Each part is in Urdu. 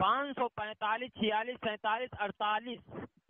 545, 46, 47, 48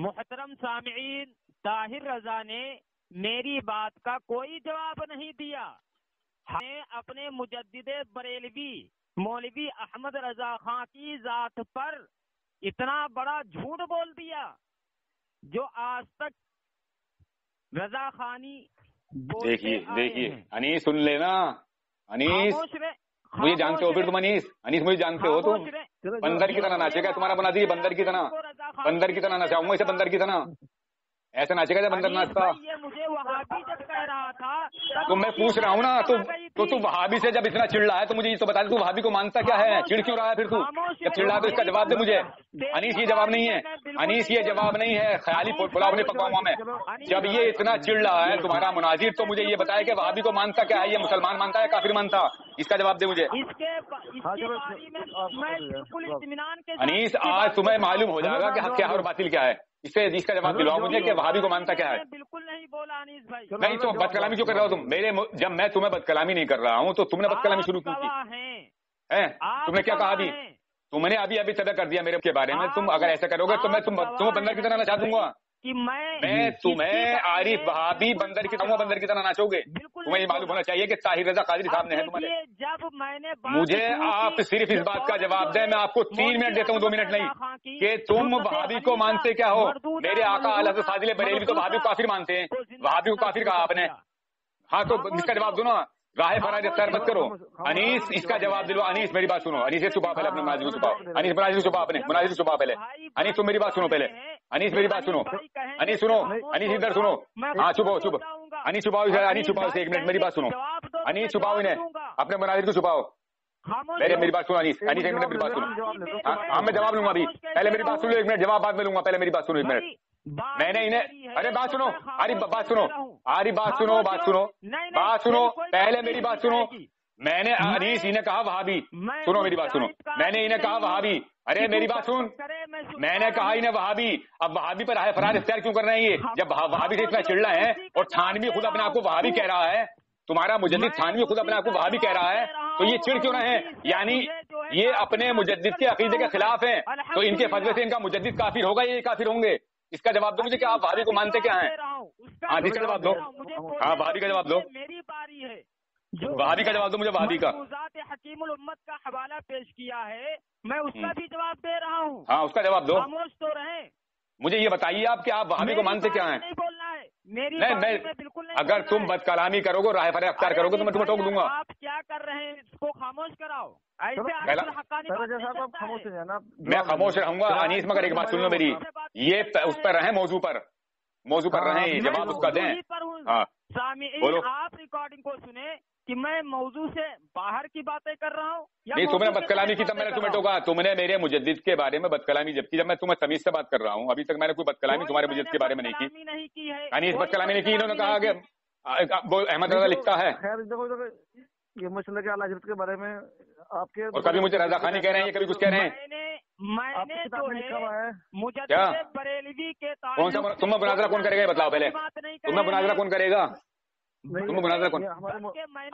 محترم سامعین، طاہر رضا نے میری بات کا کوئی جواب نہیں دیا. ہمیں اپنے مجدد بریلوی مولوی احمد رضا خان کی ذات پر اتنا بڑا جھوٹ بول دیا جو آج تک رضا خانی. دیکھیے انیس سن لینا. انیس مجھے جانتے ہو پھر تم؟ انیس مجھے جانتے ہو تم؟ بندر کی طرح ناچے گا تمہارا بنا دیجیے، بندر کی طرح ناچاؤں گا اسے، بندر کی طرح ایسے ناچے گا بندر ناچتا. مجھے وہابی جب کہہ رہا تھا تو میں پوچھ رہا ہوں نا، تو وہابی سے جب اتنا چڑ رہا ہے تو مجھے یہ تو بتا دے تو وہابی کو مانتا کیا ہے؟ چڑ کیوں رہا ہے پھر تو؟ جب چڑ رہا ہے تو اس کا جواب دے مجھے. انیس یہ جواب نہیں ہے، انیس یہ جواب نہیں ہے، خیالی پلاؤ نہیں پکاؤں میں. جب یہ اتنا چڑ رہا ہے تمہارا مناظر تو مجھے یہ بتایا کہ وہابی کو مانتا کیا ہے؟ یہ مسلمان مانتا ہے کافر مانتا؟ اس کا جواب دے مجھے. انیس آج تمہیں معلوم ہو جائے گا کہ حق کیا ہے اور باطل کیا ہے. اس کا جواب دلواؤ مجھے کہ وہابی کو مانتا کیا ہے. بالکل نہیں بولا انیس بھائی. نہیں تو بد کلامی کیوں کر رہا ہو تم؟ جب میں تمہیں بد کلامی نہیں کر رہا ہوں تو تم نے بد کلامی شروع کی. تم نے کیا کہا ابھی؟ تم نے ابھی طے کر دیا میرے کے بارے میں. تم اگر ایسا کرو گے تو میں تمہیں بندر کی طرح نچا دوں گا. میں تمہیں عارف وہابی بندر کی طرح ناچو گے. تمہیں یہ معلوم ہونا چاہیے کہ طاہر رضا قادری صاحب نے ہے تمہارے. جب میں نے مجھے آپ صرف اس بات کا جواب دیں. میں آپ کو 3 منٹ دیتا ہوں، 2 منٹ نہیں، کہ تم وہابی کو مانتے کیا ہو؟ میرے آقا اعلی حضرت فاضل بریلوی تو وہابی کو کافر مانتے ہیں. وہابی کو کافر کہا آپ نے. ہاں تو اس کا جواب دو نا. راہ فرائض اختیار مت کرو. انیس اس کا جواب دلو. انیس میری بات سنو. انیس سے چھپا پہلے اپنے مناظر کو چھپاؤ. انیس مناظر کو چھپاؤ، اپنے مناظر کو چھپاؤ پہلے. انیس تم میری بات سنو پہلے. انیس میری بات سنو. انیس سنو. انیس ادھر سنو. ہاں چھپاؤ انیس چھپاؤ. انیس چھپاؤ سے 1 منٹ میری بات سنو. انیس چھپاؤ انہیں اپنے مناظر کو چھپاؤ. میری بات سنو انیس. انیس 1 منٹ میری بات سنو. ہاں میں جواب لوں گا ابھی. پہلے میری بات سنو 1 منٹ. جواب بعد میں لوں گا. پہلے میری بات سنو 1 منٹ. میں نے انہیں ارے بات سنو. بات سنو. بات سنو. پہلے میری بات سنو. میں نے انیس انہیں کہا وہابی. سنو میری بات سنو. میں نے انہیں کہا وہابی. ارے میری بات سن. میں نے کہا انہیں وہابی. اب وہابی پر راہ فرائض اختیار کیوں کر رہے ہیں یہ؟ جب وہابی سے اتنا چڑ رہے ہیں اور تھانوی خود اپنے آپ کو وہابی کہہ رہا ہے، تمہارا مجدد تھانوی خود اپنے آپ کو وہابی کہہ رہا ہے، تو یہ چڑ کیوں رہے ہیں؟ یعنی یہ اپنے مجدد کے عقیدے کے خلاف ہیں، تو ان کے فتوے سے ان کا مجدد کافر ہوگا، یہ کافر ہوں گے. اس کا جواب دو مجھے کہ آپ وہابی کو مانتے کیا ہیں؟ ہاں جس کا جواب دو. ہاں وہابی کا جواب دو. میری باری ہے. وہابی کا جواب دو مجھے. وہابی کا حکیم الامت کا حوالہ پیش کیا ہے، میں اس کا بھی جواب دے رہا ہوں. ہاں اس کا جواب دو. خاموش تو رہیں. مجھے یہ بتائیے آپ کہ آپ وہابی کو مانتے کیا ہیں؟ نہیں بولنا ہے. میں بالکل نہیں. اگر تم بد کلامی کرو گے، راہ فرائض اختیار کرو گے تو میں تمہیں ٹوک دوں گا. آپ کیا کر رہے ہیں؟ اس کو خاموش کراؤ. میں خاموش رہوں گا. انیس مگر ایک بات سن لو میری. یہ اس پر رہیں، موضوع پر رہیں، جواب اس کا دیں. ہاں سامعین آپ ریکارڈنگ کو سنیں کہ میں موضوع سے باہر کی باتیں کر رہا ہوں. نہیں تم نے بد کلامی کی تب میں نے تمہیں ٹوکا. تم نے میرے مجدد کے بارے میں بد کلامی جب کی، جب میں تمہیں تمیز سے بات کر رہا ہوں. ابھی تک میں نے کوئی بد کلامی تمہارے مجدد کے بارے میں نہیں کی. انیس بد کلامی نہیں کی. انہوں نے کہا کہ احمد رضا لکھتا ہے. یہ مسئلہ کے اعلیٰ حضرت کے بارے میں آپ کے، اور کبھی مجھے رضا خانی کہہ رہے ہیں، کبھی کچھ کہہ رہے ہیں. میں نے جو ہے مجدد بریلوی کے کون سا تمہیں مناظرہ کون کرے گا؟ بتلاؤ پہلے. تمہیں مناظرہ کون کرے گا؟ تمہیں مناظرہ کون؟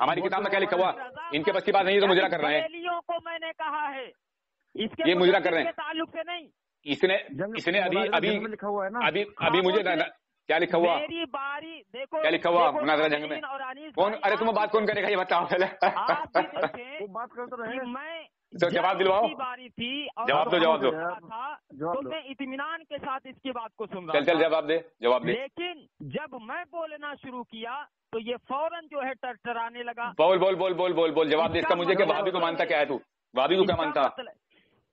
ہماری کتاب میں کیا لکھا ہوا؟ ان کے بس کی بات نہیں ہے تو مجرا کر رہے ہیں. کو میں نے کہا ہے یہ مجرا کر رہے ہیں. تعلق سے نہیں. اس نے ابھی مجھے کیا لکھا ہوا؟ میری باری دیکھو کیا لکھا ہوا مناظرہ جنگ میں؟ کون؟ ارے تمہیں بات کون کرے گا یہ بتاؤ پہلے. بات کرتے رہے. تو جواب دلواؤ. باری تھی. جواب دو. تو میں اطمینان کے ساتھ اس کی بات کو سن رہا. چل جواب دے. لیکن جب میں بولنا شروع کیا تو یہ فوراً جو ہے ٹرٹرانے لگا. بول جواب دے اس کا مجھے کہ وہابی کو مانتا کیا ہے تو؟ وہابی کو کیا مانتا؟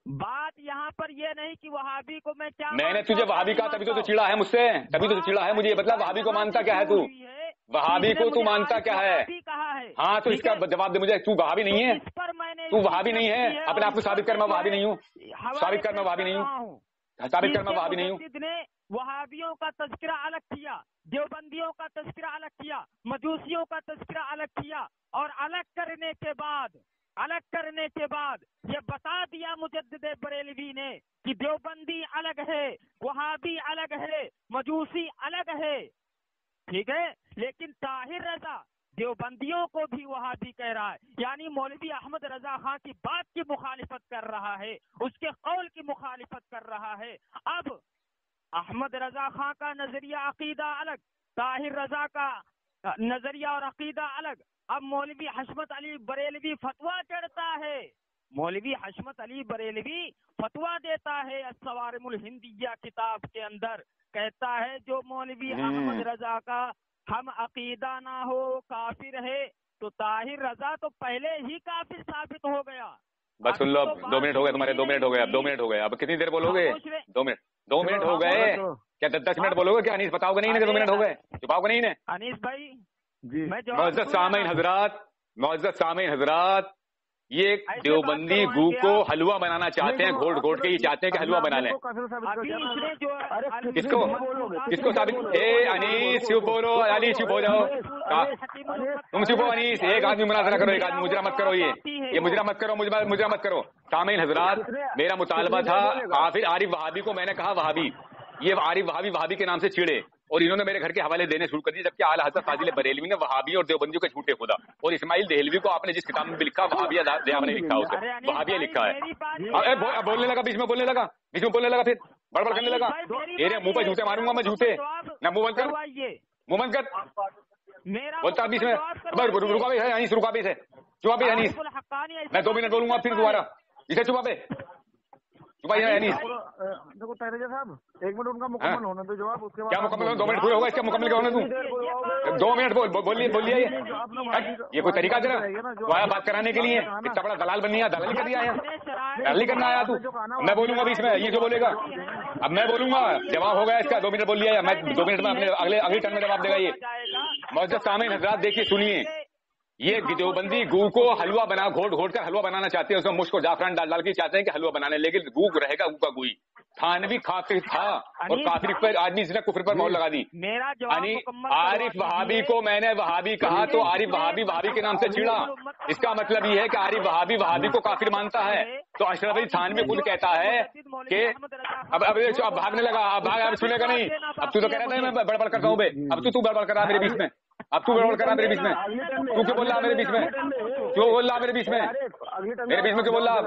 بات یہاں پر یہ نہیں کہ وہابی کو میں کیا. میں نے تجھے وہابی کہا تبھی تو چڑا ہے مجھ سے. تبھی تو چڑا ہے. مجھے یہ بتلا وہابی کو مانتا کیا ہے تو؟ وہابی کو تو مانتا کیا ہے؟ ہاں تو اس کا جواب دے مجھے. تو وہابی نہیں ہے. تو وہابی نہیں ہے. اپنے آپ کو ثابت کر میں وہابی نہیں ہوں. ثابت کر میں وہابی نہیں ہوں. وہابیوں کا تذکرہ الگ کیا، دیوبندیوں کا تذکرہ الگ کیا، مجوسیوں کا تذکرہ الگ کیا، اور الگ کرنے کے بعد یہ بتا دیا مجدد بریلوی نے کہ دیوبندی الگ ہے، وہابی الگ ہے، مجوسی الگ ہے. ٹھیک ہے. لیکن طاہر رضا دیوبندیوں کو بھی وہابی کہہ رہا ہے، یعنی مولوی احمد رضا خان کی بات کی مخالفت کر رہا ہے، اس کے قول کی مخالفت کر رہا ہے. اب احمد رضا خان کا نظریہ عقیدہ الگ، طاہر رضا کا نظریہ اور عقیدہ الگ. اب مولوی حشمت علی بریلوی فتویٰ چڑھتا ہے، مولوی حشمت علی بریلوی فتویٰ دیتا ہے الصوارم الہندیہ کتاب کے اندر، کہتا ہے جو مولوی احمد رضا کا ہم عقیدہ نہ ہو کافر ہے، تو طاہر رضا تو پہلے ہی کافر ثابت ہو گیا. بس سن لو، اب 2 منٹ ہو گئے تمہارے، 2 منٹ ہو گئے، اب 2 منٹ ہو گئے. اب کتنی دیر بولو گے؟ 2 منٹ ہو گئے. کیا 10 منٹ بولو گے کیا انیس؟ بتاؤ گے نہیں نا 2 منٹ ہو گئے؟ چھپاؤ گے نہیں نا انیس بھائی؟ معزز سامعین حضرات، یہ دیوبندی گو کو حلوہ بنانا چاہتے ہیں، گھوٹ گھوٹ کے یہ چاہتے ہیں کہ حلوہ بنا لیں. کس کو ثابت؟ انیس چپ بولو، انیس چپ ہو جاؤ، تم چپ ہو انیس. ایک آدمی مناظرہ کرو، ایک آدمی مجرا مت کرو، یہ مجرا مت کرو، مجرا مت کرو. سامعین حضرات، میرا مطالبہ تھا کافر عارف وہابی کو میں نے کہا وہابی، یہ عارف وہابی کے نام سے چڑے اور انہوں نے میرے گھر کے حوالے دینے شروع کر دیے، جبکہ اعلیٰ حضرت فاضل بریلوی نے وہابی اور دیوبندیوں کے جھوٹے خدا، اور اسماعیل دہلوی کو آپ نے جس کتاب میں بھی لکھا وہابیہ دیاب نے لکھا، اسے وہابیہ لکھا ہے. بولنے لگا، بیچ میں بولنے لگا، پھر بڑبڑ کرنے لگا. میرے منہ پہ جھوٹے ماروں گا میں، جھوٹے نہ. منہ بند کر بولتا بیچ میں. رکا بھی ہے انیس، رکا بھی ہے، چپا بھی انیس. میں 2 منٹ بولوں گا پھر دوبارہ، اسے چپا پہ دیکھو تہرجہ صاحب 1 منٹ ان کا مکمل ہونا تو جواب، اس کے بعد کیا مکمل ہونا؟ 2 منٹ پورے ہوگا، اس کا مکمل کیا ہونا؟ تم 2 منٹ بولیے. یہ کوئی طریقہ تیرا آیا بات کرانے کے لیے؟ اتنا بڑا دلال بنی ہے، دلالی کر دیا ہے، دلالی کرنا آیا تو. میں بولوں گا بیچ میں، یہ جو بولے گا اب میں بولوں گا. جواب ہو گیا اس کا، 2 منٹ بول لیا. میں 2 منٹ میں اپنے اگلی ٹرن میں جواب دے گا. یہ معزز سامعین حضرات دیکھیے سنیے، یہ دیوبندی گو کو حلوہ بنا گھوٹ گھوٹ کر حلوہ بنانا چاہتے ہیں، اس میں مشک و زعفران ڈال کے چاہتے ہیں کہ حلوہ بنانے، لیکن گو رہے گا گو کا گوئی. تھانوی کافر تھا اور کافر پر آدمی اس نے کفر پر مہر لگا دی. عارف وہابی کو میں نے وہابی کہا تو عارف وہابی کے نام سے چڑا. اس کا مطلب یہ ہے کہ عارف وہابی کو کافر مانتا ہے. تو اشرف علی تھانوی خود کہتا ہے کہ اب بھاگنے لگا، اب سنے گا نہیں. اب تو کہہ رہا تھا میں بڑبڑ کرتا ہوں بے، اب تو بڑبڑ کر رہا میرے بیچ میں. اب تو گڑبڑ کر رہا میرے بیچ میں، تو کیوں بول رہا میرے بیچ میں؟ کیوں بول رہا میرے بیچ میں؟ میرے بیچ میں کیوں بول رہا؟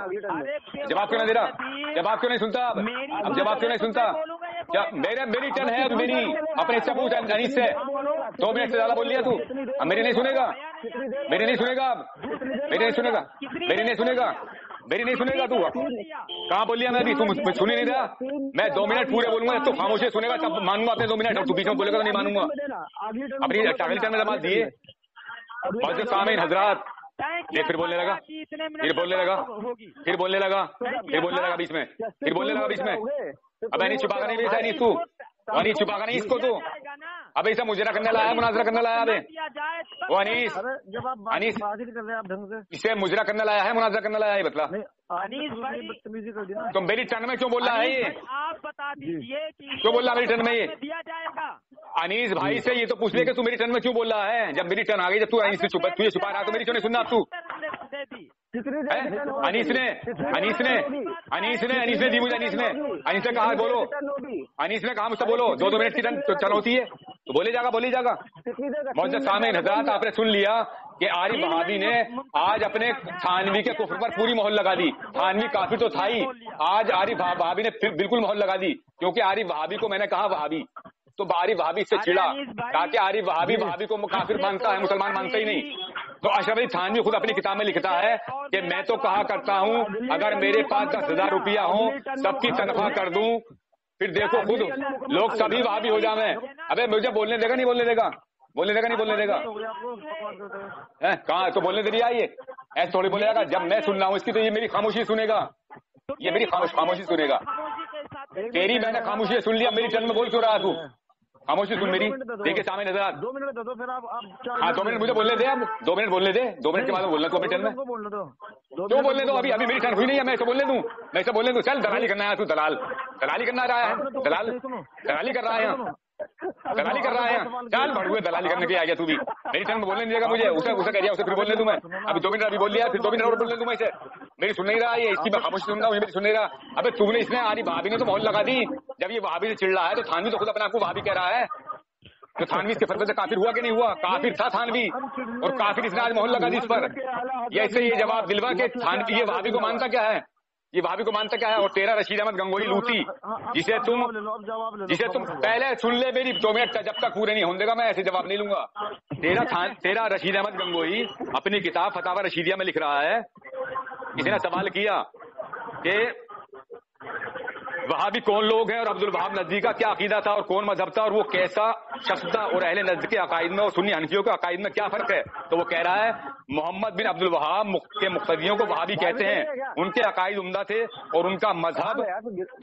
جواب کیوں نہیں دے رہا؟ جواب کیوں نہیں سنتا؟ اب جواب کیوں نہیں سنتا؟ میری ٹرن ہے اب، میری اپنے سے پوچھ انیس سے. 2 منٹ سے زیادہ بول لیا تو، اب میری نہیں سنے گا، میری نہیں سنے گا، اب میری نہیں سنے گا، میری نہیں سنے گا، میری نہیں سنے گا. تو کہاں بول لیا میں ابھی؟ تم سن ہی نہیں رہا. میں 2 منٹ پورے بولوں گا، تو خاموشی سنے گا تب مانوں گا اپنے 2 منٹ. اور تو بیچ میں بولے گا تو نہیں مانوں گا. اپنی اگلی ٹرن میں جماعت دیے. معزز سامعین حضرات، پھر بولنے لگا، پھر بولنے لگا، پھر بولنے لگا، پھر بولنے لگا بیچ میں، پھر بولنے لگا بیچ میں. اب نہیں چھپا کر نہیں بیچا نہیں تو، نہیں چھپا کر نہیں اس کو تو. اب ایسا مجرا کرنے لایا، مناظرہ کرنے لایا ابھی وہ انیس، انیس اسے مجرا کرنے لایا ہے، مناظرہ کرنے لایا ہے. بتلا تو میری ٹرن میں کیوں بول رہا ہے یہ؟ آپ بتا دیجیے کیوں بول رہا میری ٹرن میں یہ؟ دیا جائے گا انیس بھائی سے یہ تو پوچھ لے کہ تو میری ٹرن میں کیوں بول رہا ہے؟ جب میری ٹرن آ گئی، جب تو انیس سے تجھے چھپا رہا تو میری کیوں نہیں سننا؟ اب تو انیس نے دی مجھے، انیس نے کہا بولو، انیس نے کہا مجھ سے بولو. 2 منٹ کی ٹرن ہوتی ہے تو بولے جا گا. معزز سامعین حضرات، آپ نے سن لیا کہ عارف وہابی نے آج اپنے تھانوی کے کفر پر پوری مہر لگا دی. تھانوی کافر تو تھا ہی، آج عارف وہابی نے بالکل مہر لگا دی، کیونکہ عارف وہابی کو میں نے کہا وہابی، تو عارف وہابی سے چڑا تاکہ عارف وہابی کو کافر مانتا ہے، مسلمان مانتا ہی نہیں. تو اشرف علی تھانوی خود اپنی کتاب میں لکھتا ہے کہ میں تو کہا کرتا ہوں اگر میرے پاس 10,000 روپیہ ہوں سب کی تنخواہ کر دوں، پھر دیکھو خود لوگ سبھی وہابی ہو جائیں. ابے مجھے بولنے دے گا نہیں بولنے دے گا؟ بولنے دے گا نہیں بولنے دے گا؟ کہاں تو بولنے دے دیا یہ؟ ایسے تھوڑی بولے گا. جب میں سن رہا ہوں اس کی تو یہ میری خاموشی سنے گا، یہ میری خاموشی سنے گا. تیری میں نے خاموشی سن لیا، میری ٹرن میں بول کیوں رہا تو؟ خاموشی سن میری. دیکھیے سامنے نظر. 2 منٹ دے دو پھر آپ. ہاں 2 منٹ مجھے بولنے دے، اب 2 منٹ بولنے دے، 2 منٹ کے بعد بولنا تو اپنی ٹرن میں. کیوں بولنے دو؟ ابھی میری ٹرن ہوئی نہیں ہے، میں اسے بولنے دوں، میں اسے بولنے دوں. چل دلالی کرنا ہے تو، دلالی کرنا رہا ہے، دلالی کر رہا ہے، دلالی کر رہا ہے. چل بڑھوئے دلالی کرنے کے آ گیا تو بھی. میری ٹرن میں بولنے دے گا مجھے، اسے کہہ دیا، اسے پھر بولنے دوں میں. ابھی 2 منٹ ابھی بول لیا، پھر 2 منٹ اور بولنے دوں میں اسے. میری سن نہیں رہا ہے، اس کی میں خاموشی سن رہا ہوں، میری سن نہیں رہا. ابے تم نے اس نے آری بھابھی نے تو مہر لگا دی. جب یہ وہابی سے چڑ رہا ہے تو تھانوی تو خود اپنے آپ کو وہابی کہہ رہا ہے. تو تھانوی اس کے فتوے سے کافر ہوا کہ نہیں ہوا؟ کافر تھا تھانوی، اور کافر اس نے آج مہر لگا دی اس پر. یہ اس سے یہ جواب دلوا کہ تھانوی یہ وہابی کو مانتا کیا ہے، یہ وہابی کو مانتا کیا ہے؟ اور تیرا رشید احمد گنگوئی لوٹی جسے تم پہلے سن لے میری 2 منٹ کا، جب تک پورے نہیں ہونے دے گا میں ایسے جواب نہیں لوں گا. تیرا رشید احمد گنگوئی اپنی کتاب فتاوی رشیدیہ میں لکھ رہا ہے، کسی نے سوال کیا کہ وہابی کون لوگ ہیں اور عبد الوہاب نجدی کا کیا عقیدہ تھا اور کون مذہب تھا اور وہ کیسا شخص تھا اور اہل نجد کے عقائد میں اور سنی حنفیوں کے عقائد میں کیا فرق ہے؟ تو وہ کہہ رہا ہے محمد بن عبد الوہاب کے مقتدیوں کو وہابی کہتے ہیں، ان کے عقائد عمدہ تھے اور ان کا مذہب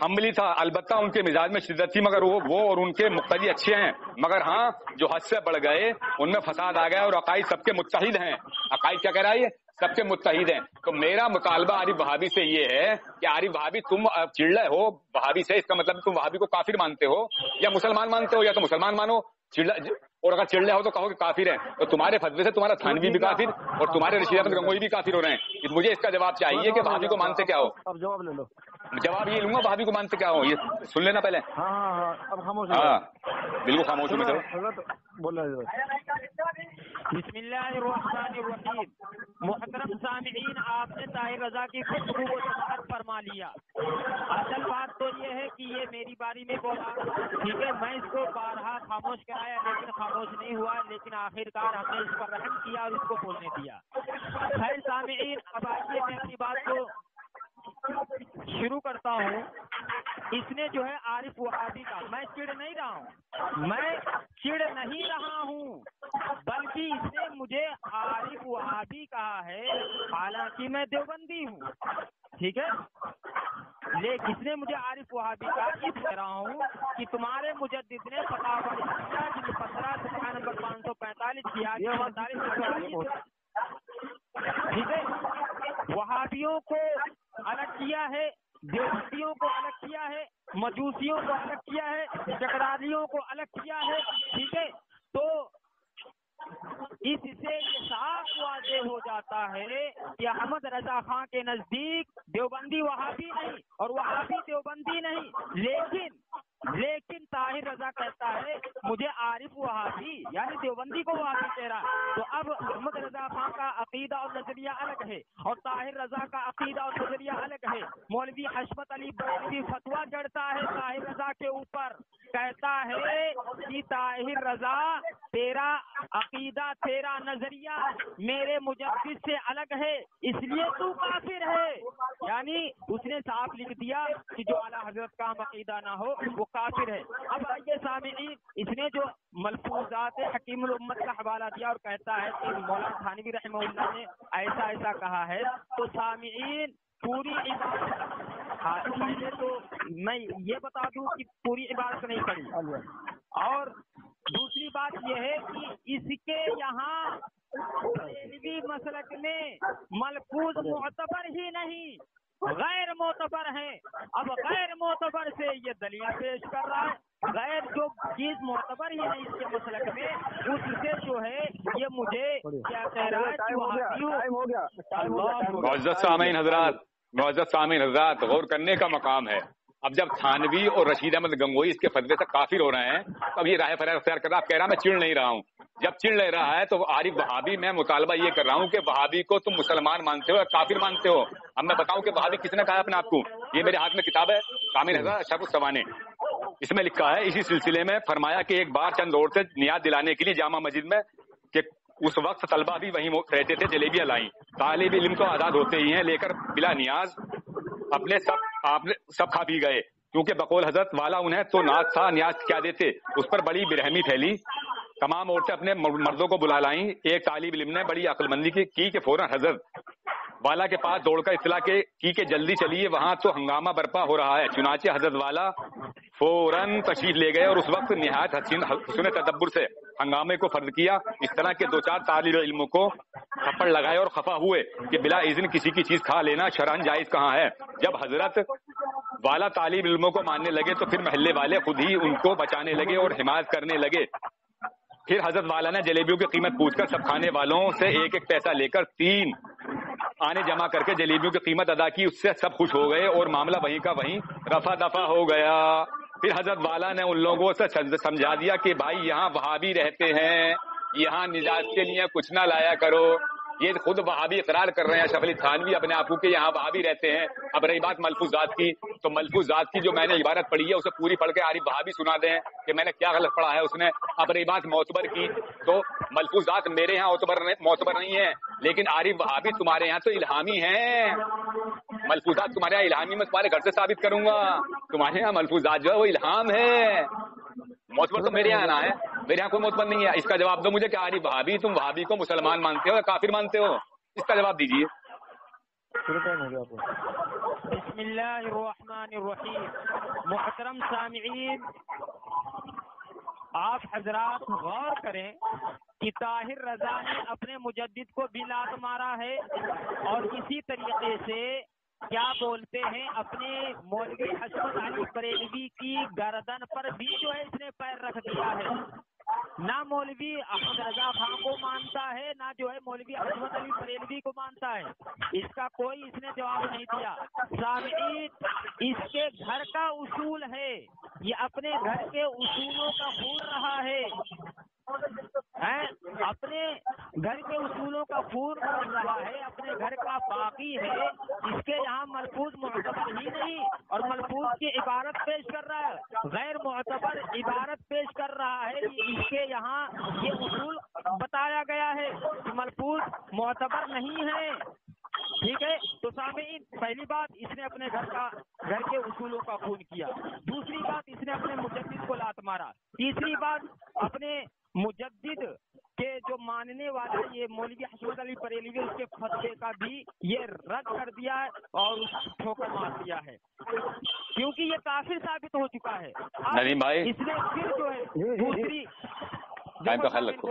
حنبلی تھا، البتہ ان کے مزاج میں شدت تھی، مگر وہ اور ان کے مقتدی اچھے ہیں، مگر ہاں جو حد سے بڑھ گئے ان میں فساد آ گیا اور عقائد سب کے متحد ہیں. عقائد کیا کہہ رہا ہے یہ؟ سب کے متحد ہیں. تو میرا مطالبہ عارف وہابی سے یہ ہے کہ عارف وہابی تم چڑ ہو وہابی سے، اس کا مطلب تم وہابی کو کافر مانتے ہو یا مسلمان مانتے ہو، یا تو مسلمان مانو اور اگر چڑ ہو تو کہو کہ کافر ہیں. تو تمہارے فتوے سے تمہارا تھانوی بھی کافر اور تمہارے رشید احمد گنگوئی بھی کافر ہو رہے ہیں. مجھے اس کا جواب چاہیے کہ وہابی کو مانتے کیا ہو. اب جواب لے لو. جواب یہ لوں گا وہابی کو مانتے کیا ہو، یہ سن لینا پہلے. ہاں اب خاموش. ہاں بالکل خاموش ہوں میں. بول رہا بسم اللہ الرحمن الرحیم. محترم سامعین، آپ نے طاہر رضا کی گفتگو کو سماعت فرما لیا. اصل بات تو یہ ہے کہ یہ میری باری میں بولا، ٹھیک ہے، میں اس کو بارہا خاموش کرایا لیکن خاموش نہیں ہوا، لیکن آخرکار ہم نے اس پر رحم کیا اور اس کو بولنے دیا. خیر سامعین، اب آئیے میں اپنی بات کو شروع کرتا ہوں. اس نے جو ہے عارف وہابی کا، میں چڑ نہیں رہا ہوں، بلکہ اس نے مجھے عارف وہابی کہا ہے، حالانکہ میں دیوبندی ہوں، ٹھیک ہے، لیکن اس نے مجھے عارف وہابی کا اس کہہ رہا ہوں کہ تمہارے مجدد نے فتاوی رشیدیہ جلد 15 صفحہ نمبر 545 کیا، ٹھیک ہے، وہابیوں کو الگ کیا ہے، دیوبندیوں کو الگ کیا ہے، مجوسیوں کو الگ کیا ہے، چکرالیوں کو الگ کیا ہے، ٹھیک ہے. تو اس سے یہ صاف واضح ہو جاتا ہے کہ احمد رضا خان کے نزدیک دیوبندی وہابی نہیں اور وہابی دیوبندی نہیں، لیکن طاہر رضا کہتا ہے مجھے عارف وہابی یعنی دیوبندی کو وہابی کہہ رہا ہے. تو اب احمد رضا خان کا عقیدہ اور نظریہ الگ ہے اور طاہر رضا کا عقیدہ اور نظریہ الگ ہے. مولوی حشمت علی بریلوی فتویٰ جڑتا ہے طاہر رضا کے اوپر، کہتا ہے کہ طاہر رضا تیرا عقیدہ تیرا نظریہ میرے مجدد سے الگ ہے، اس لیے تو کافر ہے. یعنی اس نے صاف لکھ دیا کہ جو اعلیٰ حضرت کا ہم عقیدہ نہ ہو وہ کافر ہے. اب آئیے سامعین، اس نے جو ملفوظات حکیم الامت کا حوالہ دیا اور کہتا ہے کہ مولانا تھانوی رحمہ اللہ نے ایسا کہا ہے. تو سامعین پوری عبارت تو میں یہ بتا دوں کہ پوری عبارت نہیں پڑھی، اور دوسری بات یہ ہے کہ اس کے یہاں بریلوی مسلک میں ملفوظ معتبر ہی نہیں غیر معتبر ہیں. اب غیر معتبر سے یہ دلیل پیش کر رہا ہے، غیر جو چیز معتبر ہی نہیں اس کے مسلک میں، اس سے جو ہے یہ مجھے کیا کہہ رہا ہے. معزز سامعین حضرات، غور کرنے کا مقام ہے. اب جب تھانوی اور رشید احمد گنگوئی اس کے فتوے سے کافر ہو رہے ہیں تو اب یہ راہ فرار اختیار کر رہا ہے. آپ کہہ رہا میں چڑ نہیں رہا ہوں، جب چڑ نہیں رہا ہے تو عارف وہابی میں مطالبہ یہ کر رہا ہوں کہ وہابی کو تم مسلمان مانتے ہو یا کافر مانتے ہو. اب میں بتاؤں کہ وہابی کس نے کہا اپنے آپ کو. یہ میرے ہاتھ میں کتاب ہے کامل حضرت اشرف السوانے، اس میں لکھا ہے اسی سلسلے میں فرمایا کہ ایک بار چند عورتیں نیاز دلانے کے لیے جامع مسجد میں، کہ اس وقت طلبہ بھی وہیں رہتے تھے، جلیبیاں لائیں. طالب علم تو آزاد ہوتے ہی ہیں، لے کر بلا نیاز اپنے سب کھا پی گئے، کیونکہ بقول حضرت والا انہیں تو ناز تھا، نیاز کیا دیتے. اس پر بڑی برہمی پھیلی، تمام عورتیں اپنے مردوں کو بلا لائیں. ایک طالب علم نے بڑی عقل مندی کی کہ فوراً حضرت والا کے پاس دوڑ کر اطلاع کی کہ جلدی چلیے، وہاں تو ہنگامہ برپا ہو رہا ہے. چنانچہ حضرت والا فوراً تشریف لے گئے اور اس وقت نہایت حسن تدبر سے ہنگامے کو فرض کیا. اس طرح کے 2-4 طالب علموں کو تھپڑ لگائے اور خفا ہوئے کہ بلا اذن کسی کی چیز کھا لینا شرعاً جائز کہاں ہے. جب حضرت والا طالب علموں کو ماننے لگے تو پھر محلے والے خود ہی ان کو بچانے لگے اور حمایت کرنے لگے. پھر حضرت والا نے جلیبیوں کی قیمت پوچھ کر سب کھانے والوں سے 1-1 پیسہ لے کر 3 آنے جمع کر کے جلیبیوں کی قیمت ادا کی. اس سے سب خوش ہو گئے اور معاملہ وہیں کا وہیں رفع دفع ہو گیا. پھر حضرت والا نے ان لوگوں سے سمجھا دیا کہ بھائی یہاں وہابی رہتے ہیں، یہاں نجات کے لیے کچھ نہ لایا کرو. یہ خود وہابی اقرار کر رہے ہیں اشرف علی تھانوی اپنے آپ کو کہ یہاں وہابی رہتے ہیں. اب رہی بات ملفوظات کی، تو ملفوظات کی جو میں نے عبارت پڑھی ہے اسے پوری پڑھ کے عارف وہابی سنا دیں کہ میں نے کیا غلط پڑھا ہے اس نے. اب رہی بات معتبر کی، تو ملفوظات میرے یہاں معتبر نہیں ہے، لیکن عارف وہابی تمہارے یہاں تو الہامی ہیں. ملفوظات تمہارے یہاں الہامی، میں تمہارے گھر سے ثابت کروں گا. تمہارے یہاں ملفوظات جو ہے وہ الہام ہے، معتبر تو میرے یہاں نہ ہے. میرے یہاں کوئی معتبر نہیں ہے. اس کا جواب دو مجھے کہ عارف وہابی، تم وہابی کو مسلمان مانتے ہو یا کافر مانتے ہو؟ اس کا جواب دیجیے. بسم اللہ الرحمن الرحیم. محترم سامعین، آپ حضرات غور کریں کہ طاہر رضا نے اپنے مجدد کو بھی لات مارا ہے، اور اسی طریقے سے کیا بولتے ہیں اپنے مولوی حشمت علی بریلوی کی گردن پر بھی جو ہے اس نے پیر رکھ دیا ہے. نہ مولوی احمد رضا خان کو مانتا ہے، نہ جو ہے مولوی حشمت علی بریلوی کو مانتا ہے. اس کا کوئی اس نے جواب نہیں دیا. سامعین، اس کے گھر کا اصول ہے، یہ اپنے گھر کے اصولوں کا خون رہا ہے، اپنے گھر کے اصولوں کا خون کر رہا ہے، اپنے گھر کا باقی ہے. اس کے یہاں ملفوظ معتبر ہی نہیں، اور ملفوظ کی عبارت پیش کر رہا ہے، غیر معتبر عبارت پیش کر رہا ہے. اس کے یہاں یہ اصول بتایا گیا ہے کہ ملفوظ معتبر نہیں ہے. ٹھیک ہے، تو سامعین، پہلی بات اس نے اپنے گھر کے اصولوں کا خون کیا. دوسری بات اس نے اپنے مجدد کو لات مارا. تیسری بات اپنے مجدد کے جو ماننے والا یہ مولوی حشمت علی بریلوی اس کے فتوے کا بھی یہ رد کر دیا ہے اور اس ٹھوکر مار دیا ہے، کیونکہ یہ کافر ثابت ہو چکا ہے. نہیں بھائی، اس نے پھر جو ہے دوسری ٹائم کا خیال رکھو.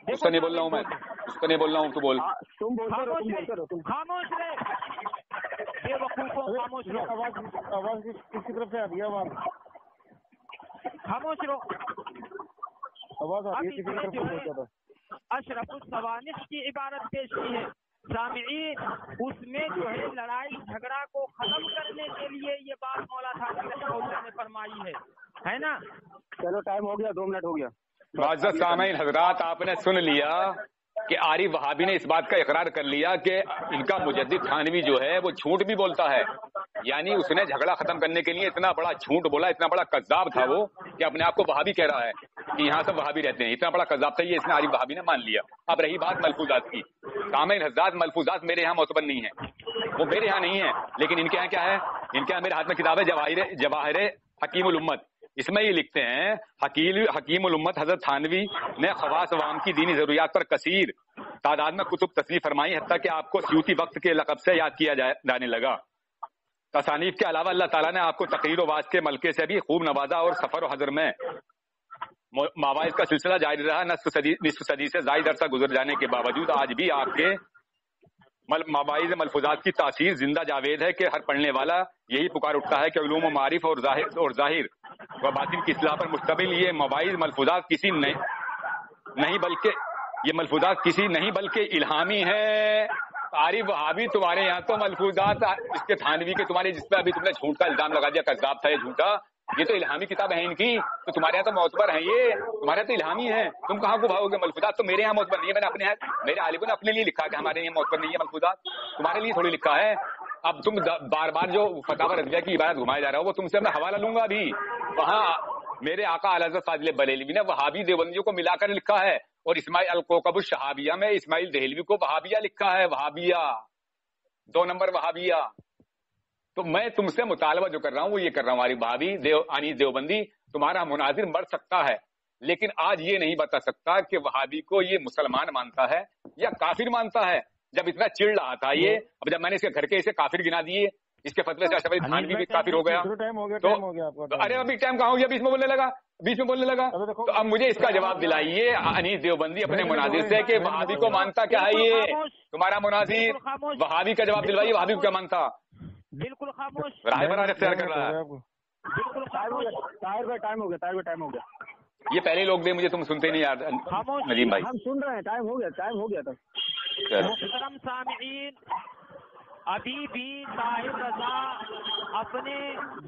اس کا نہیں بول رہا ہوں میں، اس کا نہیں بول رہا ہوں، تو بول. خاموش رہے بے وقوفوں، خاموش رہو. آواز کسی طرف سے آ رہی ہے؟ آواز خاموش رہو. آواز آ رہی ہے کسی طرف سے بہت زیادہ. اشرف الصوانح کی عبارت پیش کی ہے. سامعین، اس میں جو ہے لڑائی جھگڑا کو ختم کرنے کے لیے یہ بات مولا تھانوی رحمہ اللہ نے فرمائی ہے نا. چلو ٹائم ہو گیا، 2 منٹ ہو گیا. معزز سامعین حضرات، آپ نے سن لیا کہ عارف وہابی نے اس بات کا اقرار کر لیا کہ ان کا مجدد تھانوی جو ہے وہ جھوٹ بھی بولتا ہے. یعنی اس نے جھگڑا ختم کرنے کے لیے اتنا بڑا جھوٹ بولا، اتنا بڑا کذاب تھا وہ کہ اپنے آپ کو وہابی کہہ رہا ہے کہ یہاں سب وہابی رہتے ہیں. اتنا بڑا کذاب تھا یہ، اس نے عارف وہابی نے مان لیا. اب رہی بات ملفوظات کی. سامعین حضرات، ملفوظات میرے یہاں معتبر نہیں ہے، وہ میرے یہاں نہیں ہے، لیکن ان کے یہاں کیا ہے؟ ان کے یہاں میرے ہاتھ میں کتاب ہے جواہر حکیم الامت. اس میں یہ لکھتے ہیں حکیم الامت حضرت تھانوی نے خواص عوام کی دینی ضروریات پر کثیر تعداد میں کتب تصنیف فرمائی، حتیٰ کہ آپ کو سیوطی وقت کے لقب سے یاد کیا جانے لگا. تصانیف کے علاوہ اللہ تعالیٰ نے آپ کو تقریر و واعظ کے ملکے سے بھی خوب نوازا، اور سفر و حضر میں مواعظ کا سلسلہ جاری رہا. نصف صدی سے زائد عرصہ گزر جانے کے باوجود آج بھی آپ کے مواعظ ملفوظات کی تاثیر زندہ جاوید ہے کہ ہر پڑھنے والا یہی پکار اٹھتا ہے کہ علوم و معارف اور ظاہر و باطن کی اصلاح پر مشتمل یہ مواعظ ملفوظات کسی نہیں بلکہ الہامی ہے. عارف وہابی، تمہارے یہاں تو ملفوظات اس کے تھانوی کے تمہارے جس پہ ابھی تم نے جھوٹ کا الزام لگا دیا، کذاب تھا یہ جھوٹا، یہ تو الہامی کتاب ہے ان کی. تو تمہارے یہاں تو معتبر ہے، یہ تمہارے یہاں تو الہامی ہے. تم کہاں کو بھاؤ گے؟ ملفوظات تو میرے یہاں معتبر نہیں ہے. میں نے اپنے میرے عالموں نے اپنے لیے لکھا کہ ہمارے یہاں معتبر نہیں ہے ملفوظات، تمہارے لیے تھوڑی لکھا ہے. اب تم بار بار جو فتاوی رضویہ کی عبارت گھمایا جا رہا ہو وہ تم سے میں حوالہ لوں گا ابھی. وہاں میرے آقا اعلی حضرت فاضل بریلوی نے وہابی دیوبندیوں کو ملا کر لکھا ہے، اور اسماعیل الکوکب الشہابیہ میں اسماعیل دہلوی کو وہابیہ لکھا ہے. وہابیہ 2 نمبر وہابیہ. تو میں تم سے مطالبہ جو کر رہا ہوں وہ یہ کر رہا ہوں، ہماری وہابی انیس دیوبندی تمہارا مناظر مر سکتا ہے، لیکن آج یہ نہیں بتا سکتا کہ وہابی کو یہ مسلمان مانتا ہے یا کافر مانتا ہے. جب اتنا چڑ رہا تھا یہ، اب جب میں نے اس کے گھر کے اسے کافر گنا دیے، اس کے فتوے سے اشرف علی تھانوی بھی کافر ہو گیا. تو ارے ابھی ٹائم کہاں ہو گیا؟ بیچ میں بولنے لگا. تو اب مجھے اس کا جواب دلائیے انیس دیوبندی اپنے مناظر سے کہ وہابی کو مانتا کیا ہے یہ تمہارا مناظر؟ وہابی کا جواب دلوائیے، وہابی کو کیا مانتا؟ بالکل خاموش، راہ برار اختیار کر رہا ہے. بالکل خاموش. ٹائم ہو گیا. یہ پہلے لوگ دے مجھے، تم سنتے نہیں یار ندیم بھائی. ہم سن رہے ہیں، ٹائم ہو گیا تھا. محترم سامعین، ابھی بھی طاہر رضا اپنے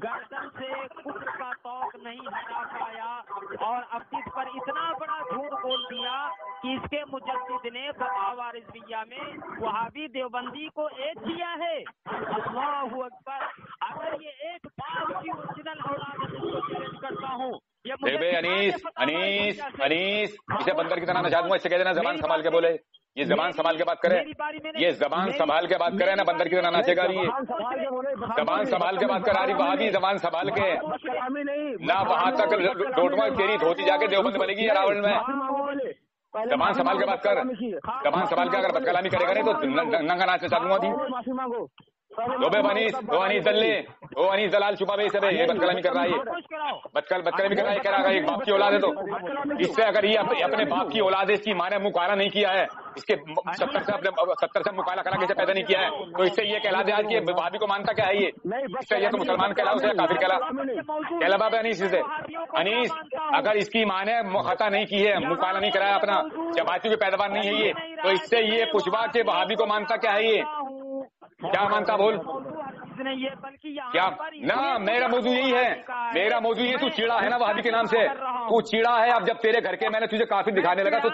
گردن سے کفر کا توق نہیں ہٹا پایا، اور اب اس پر اتنا بڑا جھوٹ بول دیا کہ اس کے مجدد نے فتاوی رضویہ میں وہابی دیوبندی کو ایک کیا ہے. اللہ اکبر. اگر یہ ایک بار کی اوریجنل اولاد ہے تو چیلنج کرتا ہوں. انیس اسے بندر کی طرح نہ چاہوں گا. اس سے کہہ دینا زبان سنبھال کے بولے. یہ زبان سنبھال کے بات کرے. یہ زبان سنبھال کے بات کرے نا, بندر کی طرح ناچے گا. یہ زبان سنبھال کے بات کرا رہی وہابی, زبان سنبھال کے نہ وہاں تک ڈوٹوا تیری دھوتی جا کے دیوبند بنے گی یا راول میں. زبان سنبھال کے بات کر. زبان سنبھال کے اگر بد کلامی کرے گا نہیں تو ننگا ناچنا چاہوں گا ابھی. انیس دلال چھپا بھائی سب یہ بد کلامی کر رہا ہے. بد کلامی کر رہا ہے. کہہ رہا ہے ایک باپ کی اولاد ہے تو اس سے اگر یہ اپنے باپ کی اولاد ہے, اس کی ماں نے منہ کالا نہیں کیا ہے, اس کے 70 سے مکالا کرا کیسے پیدا نہیں کیا ہے, تو اس سے یہ کہلا دے آج کہ بھابھی کو مانتا کیا ہے. یہ سے یہ تو مسلمان کہلا, اسے کافر کہلا باب انیس سے. انیس اگر اس کی ماں نے خطا نہیں کی ہے, مکالا نہیں کرایا اپنا, چپاتی کی پیداوار نہیں ہے یہ, تو اس سے یہ پوچھوا کہ بھابھی کو مانتا کیا ہے. یہ کیا مانتا بول کیا نہ. میرا موضوع یہی ہے, میرا موضوع یہ تو چیڑا ہے نا وہابی کے نام سے. تو چیڑا ہے. اب جب تیرے گھر کے میں نے تجھے کافر دکھانے لگا تو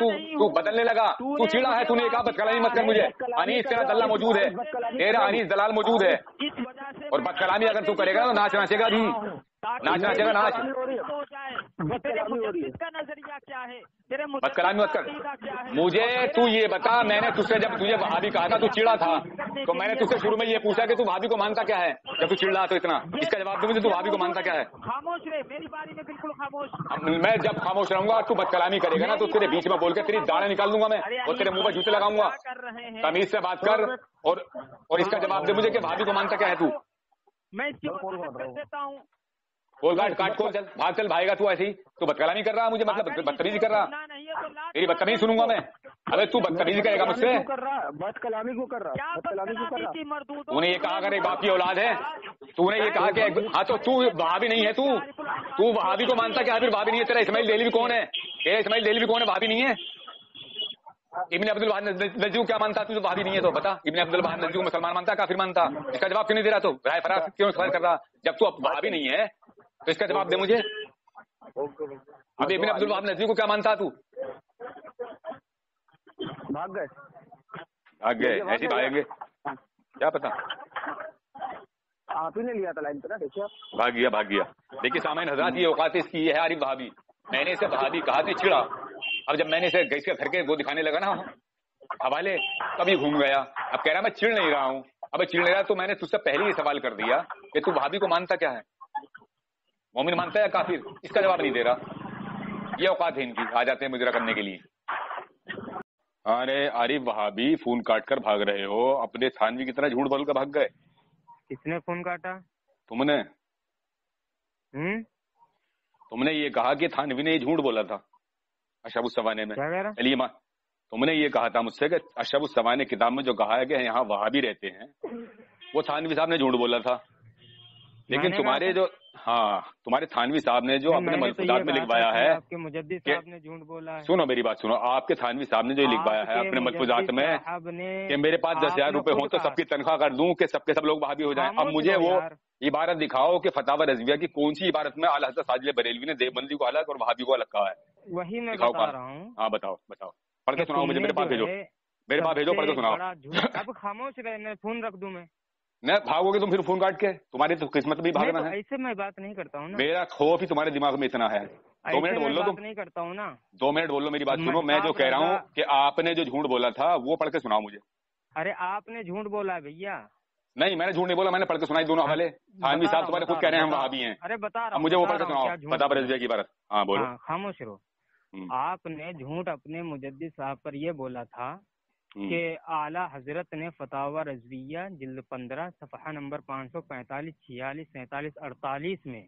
بدلنے لگا. تو چیڑا ہے. تو نے کہا بد کلامی مت کر مجھے. انیس تیرا دلہ موجود ہے, تیرا انیس دلال موجود ہے. اور بد کلامی اگر تو کرے گا تو ناچ ناچے گا بھی. ناچ ناچے گا ناچ. بد کلامی مت کر. مجھے تو یہ بتا, میں نے تجھ سے جب تجھے وہابی کہا تھا تو چیڑا تھا, تو میں نے تجھ سے شروع میں یہ پوچھا کہ تو وہابی کو مانتا کیا ہے. جب تو چڑ رہا تو اتنا اس کا جواب دے مجھے, تو وہابی کو مانتا کیا ہے. خاموش رہے, میری باری میں بالکل خاموش. میں جب خاموش رہوں گا تو بد کلامی کرے گا نا, تو تیرے بیچ میں بول کے تیری داڑیں نکال دوں گا میں, اور تیرے منہ پہ جوتے لگاؤں گا. تمیز سے بات کر اور اس کا جواب دے مجھے کہ بھابھی کو مانتا کیا ہے. تو میں اس کو کر دیتا ہوں. کول کاٹ کھول, چل بھاگ, چل بھائی گا تو ایسے ہی. تو بد کلامی کر رہا مجھے, مطلب بدتمیزی کر رہا. تیری بدتمیزی سنوں گا میں. ابے تو بدتمیزی کرے گا مجھ سے. بد کلامی کیوں کر رہا. تو نے یہ کہا اگر ایک باپ کی اولاد ہے, تو نے یہ کہا کہ ہاں تو وہابی نہیں ہے. تو وہابی کو مانتا کیا ہے. پھر وہابی نہیں ہے. تیرا اسماعیل دہلوی کون ہے. تیرا اسماعیل دہلوی کون ہے. وہابی نہیں ہے. ابن عبد الواحد نجدی کو کیا مانتا. تو وہابی نہیں ہے تو بتا. ابن عبد الواحد نجدی کو مسلمان مانتا, کافر مانتا. اس کا جواب کیوں نہیں دے رہا. تو رائے فراز کیوں سوال کر رہا. جب تو وہابی نہیں ہے تو اس کا جواب دے مجھے. اب ابن عبد الواحد نجدی کو کیا مانتا. تو بھاگ گئے ایسے بھاگیں گے کیا پتا. آپ ہی نے لیا تھا لائن پہ نا. دیکھیے بھاگ گیا. دیکھیے سامعین حضرات, یہ اوقات اس کی یہ ہے عارف وہابی. میں نے اسے وہابی کہا تو چھڑا. اب جب میں نے اسے گیس کے گھر کے وہ دکھانے لگا نا حوالے, کبھی گھوم گیا. اب کہہ رہا میں چڑ نہیں رہا ہوں. اب چڑ نہیں رہا تو میں نے تجھ سے پہلے ہی سوال کر دیا کہ تو وہابی کو مانتا کیا ہے. مومن مانتا ہے یا کافر. اس کا جواب نہیں دے رہا. یہ اوقات ہے ان کی, آ جاتے ہیں مجرا کرنے کے لیے. ارے عارف وہابی فون کاٹ کر بھاگ رہے ہو. اپنے تھانوی کی طرح جھوٹ بول کر بھاگ گئے. کس نے فون کاٹا. تم نے. تم نے یہ کہا کہ تھانوی نے یہ جھوٹ بولا تھا اشرف السوانے میں. چلیے ماں, تم نے یہ کہا تھا مجھ سے کہ اشرف السوانے کتاب میں جو کہا ہے کہ یہاں وہابی رہتے ہیں, وہ تھانوی صاحب نے جھوٹ بولا تھا. لیکن تمہارے جو تمہارے تھانوی صاحب نے جو اپنے ملفوظات میں لکھوایا ہے, آپ کے مجدد صاحب نے جھوٹ بولا ہے. سنو میری بات سنو. آپ کے تھانوی صاحب نے جو لکھوایا ہے اپنے ملفوظات میں کہ میرے پاس 10,000 روپے ہوں تو سب کی تنخواہ کر دوں کہ سب کے سب لوگ وہابی ہو جائیں. اب مجھے وہ عبارت دکھاؤ کہ فتاوی رضویہ کی کون سی عبارت میں اعلی حضرت ساجد بریلوی نے دیوبندی کو الگ اور وہابی کو الگ کہا ہے. وہی میں بتا رہا ہوں. ہاں بتاؤ پڑھ کے سناؤ مجھے. میرے پاس بھیجو پڑھ کے سناؤ. اب خاموش رہے, میں فون رکھ دوں. میں نہیں بھاگو گے تم پھر فون کاٹ کے. تمہاری تو قسمت بھی بھاگنا ہے. ایسے میں بات نہیں کرتا ہوں نا. میرا خوف ہی تمہارے دماغ میں اتنا ہے. 2 منٹ بول لو. تم نہیں کرتا ہوں نا. 2 منٹ بول لو. میری بات سنو. میں جو کہہ رہا ہوں کہ آپ نے جو جھوٹ بولا تھا وہ پڑھ کے سناؤ مجھے. ارے آپ نے جھوٹ بولا بھیا. نہیں میں نے جھوٹ نہیں بولا, میں نے پڑھ کے سنائی دونوں حوالے. تھانوی صاحب تمہارے خود کہہ رہے ہیں ہم وہابی ہیں. ارے بتا رہا ہوں. مجھے وہ پڑھ کے سناؤ فتاوی رضویہ کی عبارت. ہاں بولو. خاموش رہو. آپ نے جھوٹ اپنے مجدد صاحب پر یہ بولا تھا کہ اعلی حضرت نے فتاوی رضویہ جلد 15 صفحہ نمبر 545 46 47 48 میں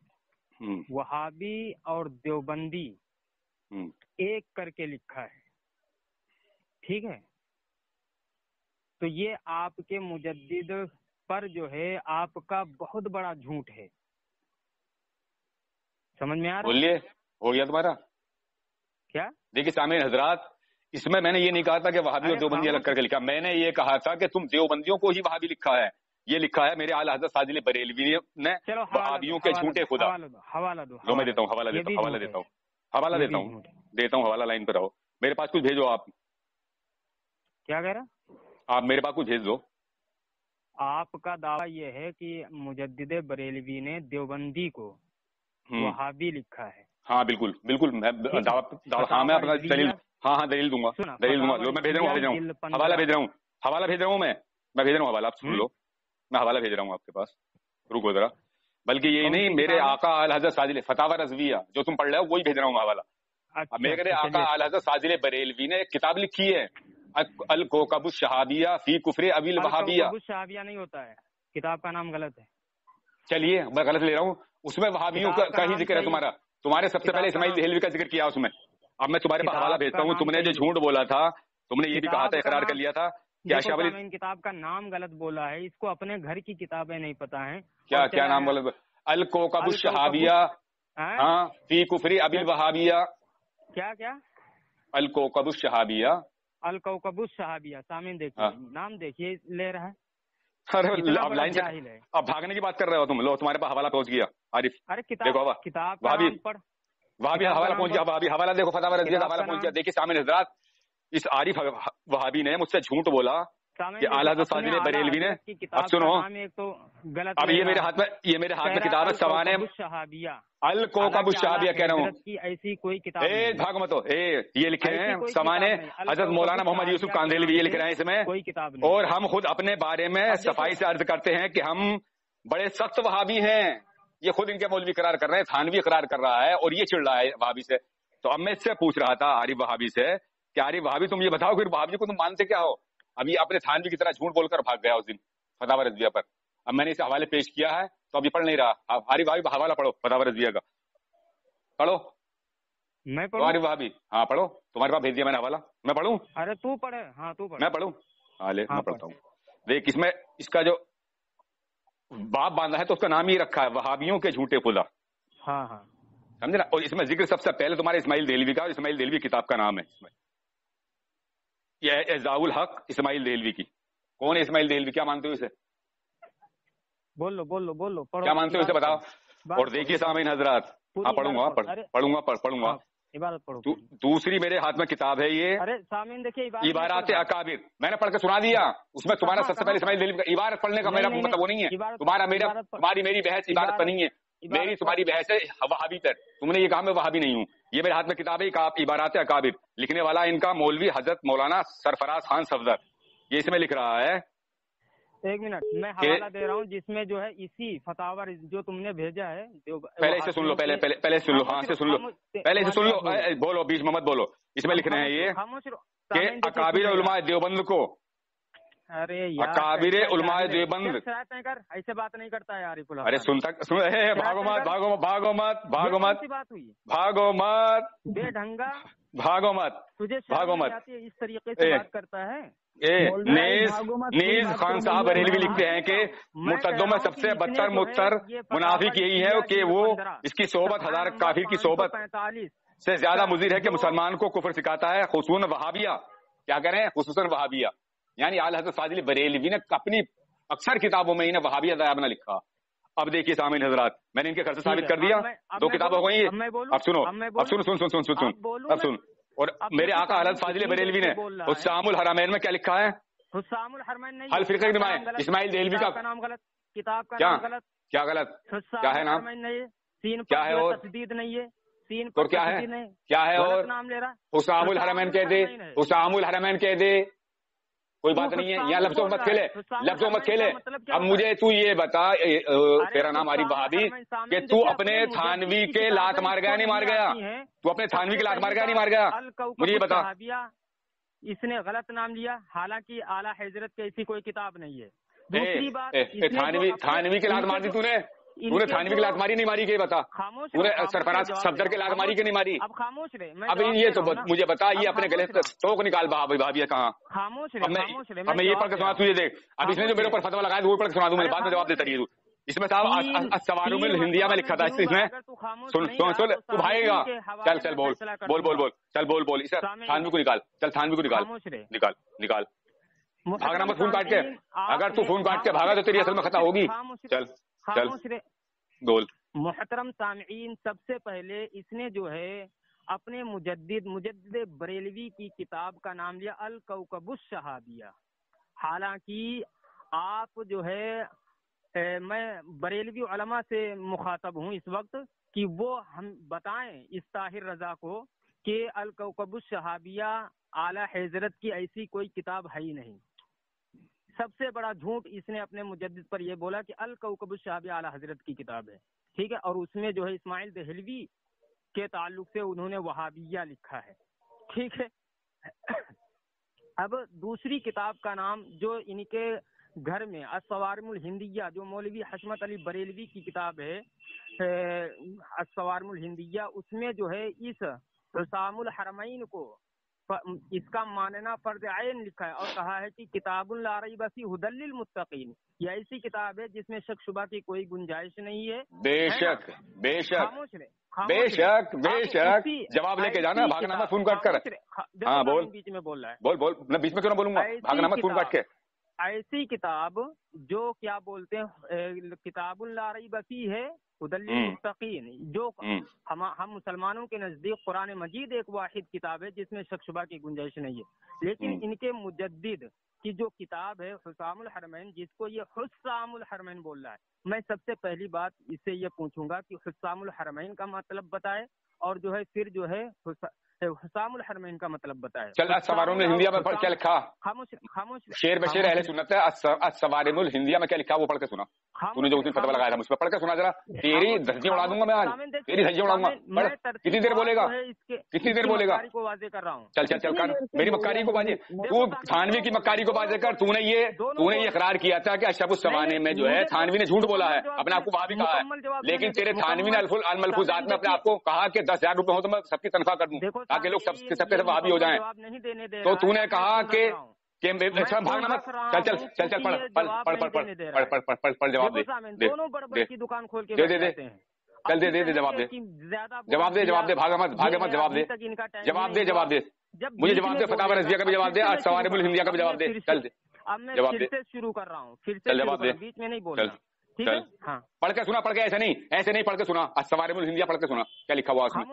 وہابی اور دیوبندی ایک کر کے لکھا ہے. ٹھیک ہے. تو یہ آپ کے مجدد پر جو ہے آپ کا بہت بڑا جھوٹ ہے. سمجھ میں آ رہا ہے؟ بولیے. ہو گیا تمہارا کیا. دیکھیے سامعین حضرات, اس میں نے یہ نہیں کہا تھا کہ وہابی اور دیوبندی الگ کر کے لکھا. میں نے یہ کہا تھا کہ تم دیوبندیوں کو ہی وہابی لکھا ہے. یہ لکھا ہے میرے اعلی حضرت ساجد بریلوی نے وہابیوں کے جھوٹے خدا. حوالہ دو. میں دیتا ہوں حوالہ دیتا ہوں. حوالہ لائن پہ رہو. میرے پاس کچھ بھیجو آپ. کیا کہہ رہا؟ آپ میرے پاس کچھ بھیج دو. آپ کا دعویٰ یہ ہے کہ مجدد بریلوی نے دیوبندی کو وہابی لکھا ہے. ہاں بالکل بالکل. میں ہاں میں اپنا دلیل دلیل دوں گا. جو میں بھیج رہا ہوں حوالہ بھیج رہا ہوں میں بھیج رہا ہوں حوالہ. آپ سن لو, میں حوالہ بھیج رہا ہوں آپ کے پاس, رکو ذرا. بلکہ یہی نہیں, میرے آقا اعلی حضرت ساجل فتاوی رضویہ جو تم پڑھ رہے ہو وہی بھیج رہا ہوں حوالہ. اب میرے آقا اعلی حضرت ساجل بریلوی نے ایک کتاب لکھی ہے الکوکب الشہابیہ فی کفر ابی الوہابیہ. الشہابیہ نہیں ہوتا ہے, کتاب کا نام غلط ہے. چلیے میں غلط لے رہا ہوں, اس میں وہابیوں کا ہی ذکر ہے. تمہارے سب سے پہلے اسماعیل دہلوی کا ذکر کیا اس میں. اب میں تمہارے پاس حوالہ بھیجتا ہوں. تم نے جو جھوٹ بولا تھا, تم نے یہ بھی کہا تھا, اقرار کر لیا تھا کہ عائشہ والی کتاب کا نام غلط بولا ہے. اس کو اپنے گھر کی کتابیں نہیں پتا ہیں. کیا نام بولا؟ الکوکب الشہابیہ فی کفر ابی الوہابیہ. کیا الکوکب الشہابیہ. الکوکب الشہابیہ. سامعین دیکھیے, نام دیکھیے لے رہا ہے. اب لائن سے اب بھاگنے کی بات کر رہے ہو تم. لو تمہارے پاس حوالہ پہنچ گیا عارف. ارے کتاب کا نام پڑھ. وہاں بھی حوالہ پہنچ گیا. ابھی حوالہ دیکھو, فتاوی رضویہ کا حوالہ پہنچ گیا. دیکھیے سامعین حضرات, اس عارف وہابی نے مجھ سے جھوٹ بولا کہ اعلی حضرت ساجل بریلوی نے. اب سنو, اب یہ میرے ہاتھ میں کتاب ہے سوانے الکوکب الشہابیہ کہہ رہا ہوں. ایسی کوئی کتاب بھاگ مت ہو. یہ لکھے ہیں سوانے حضرت مولانا محمد یوسف کاندھلوی, یہ لکھ رہے ہیں اس میں. اور ہم خود اپنے بارے میں صفائی سے عرض کرتے ہیں کہ ہم بڑے سخت وہابی ہیں. یہ خود ان کے مولوی قرار کر رہے ہیں, تھانوی قرار کر رہا ہے, اور یہ چڑھ رہا ہے وہابی سے. تو اب میں اس سے پوچھ رہا تھا عارف وہابی سے کہ عارف وہابی تم یہ بتاؤ پھر وہابی کو تم مانتے کیا ہو؟ ابھی اپنے تھانوی کی طرح جھوٹ بول کر بھاگ گیا اس دن فتاوی رضویہ پر. اب میں نے اسے حوالے پیش کیا ہے تو ابھی پڑھ نہیں رہا. عارف وہابی حوالہ پڑھو فتاوی رضویہ کا, پڑھو. میں پڑھوں عارف وہابی ہاں پڑھو, تمہارے پاس بھیج دیا میں نے حوالہ. میں پڑھوں؟ ارے تو پڑھے. ہاں تو پڑھ. میں پڑھوں. ہاں لے میں پڑھتا ہوں. دیکھ اس میں اس کا جو باپ باندھا ہے تو اس کا نام ہی رکھا ہے وہابیوں کے جھوٹے خدا. ہاں سمجھے نا. اور اس میں ذکر سب سے پہلے تمہارے اسماعیل دہلوی کا, اور اسماعیل دہلوی کتاب کا نام ہے اس میں. یہ اعزاء الحق اسماعیل دہلوی کی. کون ہے اسماعیل دہلوی؟ کیا مانتے ہو اسے؟ بول لو کیا مانتے ہو اسے بتاؤ. اور دیکھیے سامعین حضرات, ہاں پڑھوں گا. عبارت پڑھو. دوسری میرے ہاتھ میں کتاب ہے یہ. ارے سامعین دیکھیے عبارات اکابر, میں نے پڑھ کے سنا دیا. اس میں تمہارا سب سے پہلے اسماعیل دہلوی کا عبارت پڑھنے کا میرا مطلب وہ نہیں ہے. تمہاری میری بحث عبارت پر نہیں ہے. میری تمہاری بحث ہے وہابی پر. تم نے یہ کہا میں وہابی نہیں ہوں. یہ میرے ہاتھ میں کتاب ہے عبارات اکابر. لکھنے والا ان کا مولوی حضرت مولانا سرفراز خان صفدر. یہ اس میں لکھ رہا ہے. ایک منٹ, میں حوالہ دے رہا ہوں جس میں جو ہے اسی فتاوی جو تم نے بھیجا ہے. پہلے سے سن لو, پہلے سن لو. ہاں سے سن لو, پہلے سے سن لو. بولو, بیچ میں مت بولو. اس میں لکھ رہے ہیں یہ کہ اکابر علماء دیوبند کو. ارے اکابر علماء دیوبند ایسے بات نہیں کرتا ہے عارف. ارے بھاگو مت بے ڈھنگا, بھاگو مت. اس طریقے سے بات کرتا ہے. نیز خان صاحب بریلوی لکھتے ہیں کہ مرتدوں میں سب سے بدتر منافق یہی ہے کہ وہ اس کی صحبت ہزار کافر کی صحبت سے زیادہ مضر ہے کہ مسلمان کو کفر سکھاتا ہے. خصوصاً وہابیہ. کیا کہہ رہے ہیں؟ خصوصاً وہابیہ. یعنی اعلی حضرت ساجل بریلوی نے اپنی اکثر کتابوں میں انہیں وہابیہ دایاب نہ لکھا. اب دیکھیے سامعین حضرات, میں نے ان کے گھر سے ثابت کر دیا. 2 کتابیں ہو گئی. اب سن. اور میرے آقا اعلی حضرت ساجل بریلوی نے حسام الحرمین میں کیا لکھا ہے؟ حسام الحرمین نہیں, الفرقہ نمائے اسماعیل دہلوی کا نام غلط. کتاب کا نام غلط. کیا غلط؟ کیا ہے نام؟ کیا ہے؟ اور تسدید نہیں ہے. اور کیا ہے؟ کیا ہے؟ اور نام لے رہا. حسام الحرمین کہہ دے, حسام الحرمین کہہ دے, کوئی بات نہیں ہے. یہاں لفظوں مت کھیلے. اب مجھے تو یہ بتا, تیرا نام عارف وہابی, کہ تو اپنے تھانوی کے لات مار گیا نہیں مار گیا؟ تو اپنے تھانوی کے لات مار گیا نہیں مار گیا؟ مجھے یہ بتا. اس نے غلط نام لیا, حالانکہ اعلیٰ حضرت کی ایسی کوئی کتاب نہیں ہے. دوسری بات, تھانوی کی لات مار دی تو نے تھانوی کی لات ماری نہیں ماری؟ کہ بتا, تو نے سرفراز صفدر کی لات ماری کہ نہیں ماری؟ اب خاموش رہے. اب یہ تو مجھے بتا, یہ اپنے گلے سے توک نکال بھابی کہاں. خاموش رہے. اب میں یہ پڑھ کے سنا, تجھے دیکھ. اب اس نے جو میرے اوپر فتویٰ لگایا وہ پڑھ کے سنا دوں, میں بعد میں جواب دیتا رہی. اس میں صاحب سواروں میں ہندیا میں لکھا تھا. اس میں سن تو بھاگے گا. چل بول. اسے تھانوی کو نکال. چل تھانوی کو نکال. بھاگنا مت فون کاٹ کے. اگر تو فون کاٹ کے بھاگا تو تیری اصل میں خطا ہوگی. چل بول. محترم سامعین, سب سے پہلے اس نے جو ہے اپنے مجدد بریلوی کی کتاب کا نام لیا الکوکب الشہابیہ. حالانکہ آپ جو ہے میں بریلوی علماء سے مخاطب ہوں اس وقت کہ وہ ہم بتائیں اس طاہر رضا کو کہ الکوکب الشہابیہ اعلی حضرت کی ایسی کوئی کتاب ہے ہی نہیں. سب سے بڑا جھوٹ اس نے اپنے مجدد پر یہ بولا کہ الکوکب الشہابیہ اعلی حضرت کی کتاب ہے. ٹھیک ہے, اور اس میں جو ہے اسماعیل دہلوی کے تعلق سے انہوں نے وہابیہ لکھا ہے. ٹھیک ہے. اب دوسری کتاب کا نام جو ان کے گھر میں الصوارم الہندیہ, جو مولوی حشمت علی بریلوی کی کتاب ہے الصوارم الہندیہ, اس میں جو ہے اس حسام الحرمین کو اس کا ماننا فرض عین لکھا ہے اور کہا ہے کہ کتاب لا ریب فیہ ھدی للمتقین. یہ ایسی کتاب ہے جس میں شک شبہ کی کوئی گنجائش نہیں ہے. بے شک بے شک خاموش رہے, بے شک بے شک. جواب لے کے جانا, بھاگنا مت فون کاٹ کر. ہاں بول, بیچ میں بول رہا ہے, بول میں بیچ میں کیوں نہ بولوں گا, بھاگنا مت فون کاٹ کے. ایسی کتاب جو کیا بولتے ہیں کتاب لا ریب فیہ ہے ھدی للمتقین, جو ہم مسلمانوں کے نزدیک قرآن مجید ایک واحد کتاب ہے جس میں شک شبہ کی گنجائش نہیں ہے. لیکن ان کے مجدد کی جو کتاب ہے حسام الحرمین, جس کو یہ حسام الحرمین بول رہا ہے, میں سب سے پہلی بات اس سے یہ پوچھوں گا کہ حسام الحرمین کا مطلب بتائے اور جو ہے پھر جو ہے حسام الحرمین کا مطلب بتائے. چل الصوارم الہندیہ میں کیا لکھا, خاموش شیر بشیر اہل سنت ہے. الصوارم الہندیہ میں کیا لکھا وہ پڑھ کے سنا. تو نے جو اس دن فتویٰ لگایا تھا مجھ پہ, پڑھ کے سنا ذرا. تیری دھجیاں اڑا دوں گا میں آج, تیری دھجیاں اڑاؤں گا. کتنی دیر بولے گا, کتنی دیر بولے گا. واضح کر رہا ہوں. چل چل چل کر میری مکاری کو واضح, تو تھانوی کی مکاری کو واضح کر. تو نے یہ اقرار کیا تھا کہ اشرف السوانے میں جو ہے تھانوی نے جھوٹ بولا ہے, اپنے آپ کو وہاں بھی کہا ہے. لیکن تیرے تھانوی نے الملفوظات میں اپنے آپ کو کہا کہ 10,000 روپے ہو تو میں سب کی تنخواہ کر دوں تاکہ لوگ سب کے وہاں بھی ہو جائیں. تو نے کہا کہ بھاگنا مت. چل چل چل پڑھ جواب دے. دونوں بڑے کی دکان کھول کے دے چل دے جواب دے. جواب دے بھاگا مت جواب دے. جواب دے مجھے جواب دے. فتاوی رضویہ کا بھی جواب دے, الصوارم الہندیہ کا بھی جواب دے. چل اب میں پھر سے شروع کر رہا ہوں, پھر سے جواب دے, بیچ میں نہیں بول رہا. ٹھیک ہے, ہاں پڑھ کے سنا. پڑھ کے ایسے نہیں پڑھ کے سنا. الصوارم الہندیہ پڑھ کے سنا کیا لکھا ہوا اس میں.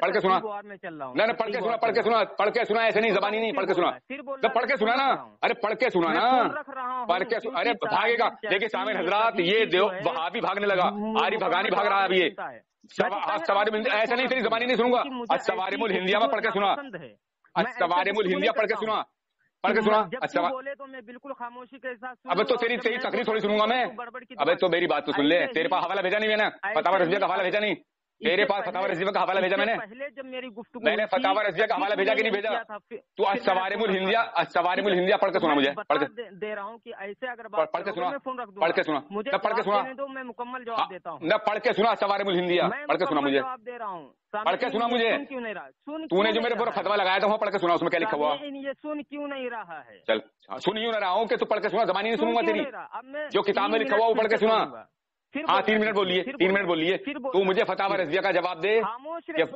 پڑھ کے سنا. نہیں پڑھ کے سنا ایسے نہیں, زبانی نہیں, پڑھ کے سنا. پڑھ کے سنا نا, ارے پڑھ کے سنا نا, پڑھ کے سنا. ارے بھاگے گا. دیکھیے سامعین حضرات, یہ وہابی بھاگنے لگا, آری بھگانی بھاگ رہا ہے اب. یہ الصوارم ایسے نہیں, تیری زبانی نہیں سنوں گا. الصوارم الہندیہ میں پڑھ کے سنا. الصوارم الہندیہ پڑھ کے سنا. پڑھ کے سنا. بولے تو میں بالکل خاموشی کے ساتھ. ابے تو تیری تقریر تھوڑی سنوں گا میں. ابے تو میری بات تو سن لے. تیرے پاس حوالہ بھیجا نہیں میں نے, فتاوی رضویہ کا حوالہ بھیجا نہیں. تیرے پاس فتاوی رضویہ کا حوالہ بھیجا میں نے. پہلے جب میری گفتگو میں نے فتاوی رضویہ کا حوالہ بھیجا کہ نہیں بھیجا. تو الصوارم الہندیہ پڑھ کے سنا. مجھے پڑھ کے دے رہا ہوں کہ ایسے اگر پڑھ کے سنا. پڑھ کے سنا. پڑھ کے سنا. میں مکمل جواب دیتا ہوں. نہ پڑھ کے سنا الصوارم الہندیہ. پڑھ کے سنا مجھے. جواب دے رہا ہوں. پڑھ کے سنا مجھے. کیوں نہیں رہا, تو نے جو میرے پورا فتویٰ لگایا تھا وہ پڑھ کے سنا. اس میں کیا لکھا ہوا, یہ سن کیوں نہیں رہا ہے. چل سن کیوں نہ رہا ہوں کہ تو پڑھ کے سنا. زبانی نہیں سنوں گا تیری. جو کتاب میں لکھا ہوا وہ پڑھ کے سنا. ہاں 3 منٹ بولیے. تو مجھے فتاوی رضویہ کا جواب دے.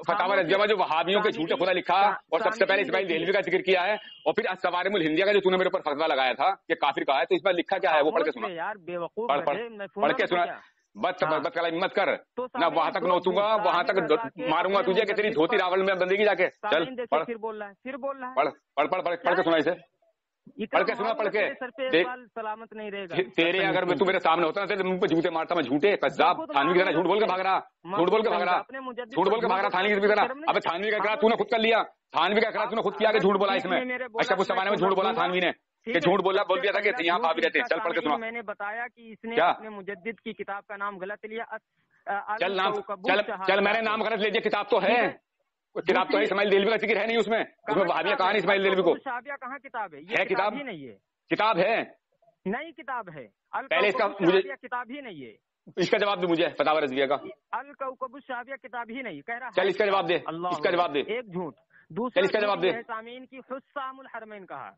فتاوی رضویہ میں جو وہابیوں کے جھوٹے خدا لکھا اور سب سے پہلے اسماعیل دہلوی کا ذکر کیا ہے, اور پھر الصوارم الہندیہ کا جو تو نے میرے اوپر فتویٰ لگایا تھا کہ کافر کہا ہے, تو اس میں لکھا کیا ہے وہ پڑھ کے سنا. پڑھ کے سنا. بد مت کر نہ, وہاں تک نوچوں گا, وہاں تک ماروں گا تجھے کہ تیری دھوتی راول میں بندگی جا کے. چل پڑھ کے سنا اسے. پڑھ کے سنا. پڑھ کے سلامت نہیں رہے گا. تیرے اگر تو میرے سامنے ہوتا نا منہ پہ جھوٹے مارتا میں. جھوٹے کذاب تھانوی کی طرح جھوٹ بول کے بھاگ رہا. تھانوی کی طرح. اب تھانوی کا اقرار تو نے خود کر لیا. تھانوی کا اقرار تو نے خود کیا کہ جھوٹ بولا اس میں. اشرف السوانے میں جھوٹ بولا تھانوی نے, کہ جھوٹ بول دیا تھا کہ یہاں پاوی رہتے ہیں. چل پڑھ کے سنا. میں نے بتایا کہ اس نے اپنے مجدد کی کتاب کا نام غلط لیا. چل میں نے نام غلط لے دیا. کتاب تو ہے, کتاب تو ہے. اسماعیل دہلوی کا ذکر ہے نہیں اس میں. وہابیہ کہاں نہیں اسماعیل دہلوی کو. کہاں کتاب ہے. ہے کتاب ہی نہیں ہے. کتاب ہے, نئی کتاب ہے. پہلے اس کا مجھے کتاب ہی نہیں ہے. اس کا جواب دے مجھے فتاوی رضویہ کا. الکوکب الشہابیہ کتاب ہی نہیں کہہ رہا. چل اس کا جواب دے. اس کا جواب دے. ایک جھوٹ. دوسرا اس کا جواب دے. سامعین کی حسام الحرمین کہا.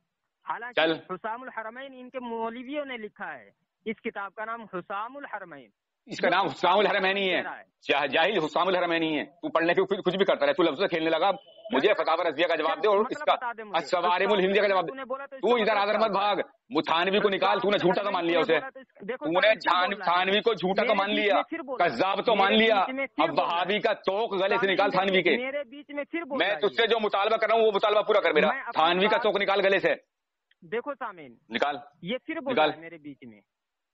حالانکہ حسام الحرمین ان کے مولویوں نے لکھا ہے. اس کتاب کا نام حسام الحرمین. اس کا نام حسام الحرمینی ہے، جاہل حسام الحرمینی ہے. تو پڑھنے کے کچھ بھی کرتا رہے، تو لفظ سے کھیلنے لگا. مجھے فتاوی رضویہ کا جواب دے اور اس کا الصوارم الہندیہ کا جواب دے. تو ادھر ادھر مت بھاگ، تھانوی کو نکال. تو نے جھوٹا تو مان لیا اسے، تو نے تھانوی کو جھوٹا تو مان لیا، کذاب تو مان لیا. اب وہابی کا توق گلے سے نکال تھانوی کے. میں تجھ سے جو مطالبہ کر رہا ہوں وہ مطالبہ پورا کر میرا. تھانوی کا توق نکال گلے سے. دیکھو سامعین، نکال، یہ پھر بولا میرے بیچ میں.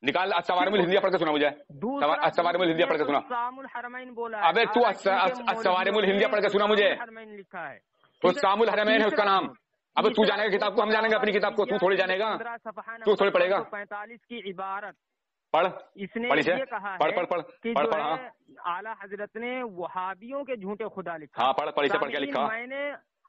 نکال. الصوارم الہندیہ پڑھ کے سنا مجھے. الصوارم الہندیہ پڑھ کے سنا. حسام الحرمین بولا. ابے تو الصوارم الہندیہ پڑھ کے سنا مجھے. لکھا ہے حسام الحرمین ہے اس کا نام. اب تو جانے گا کتاب کو، ہم جانیں گے اپنی کتاب کو. تو تھوڑی جانے گا، تو تھوڑی پڑھے گا. 45 کی عبارت پڑھ، اس نے پڑھ یہ کہا پڑھ ہے پڑھ کہ پڑھ جو پڑھ. ہاں ہے اعلیٰ حضرت نے وہابیوں کے جھوٹے خدا لکھا. ہاں پڑھ پڑھ، اسے پڑھ کے لکھا. میں نے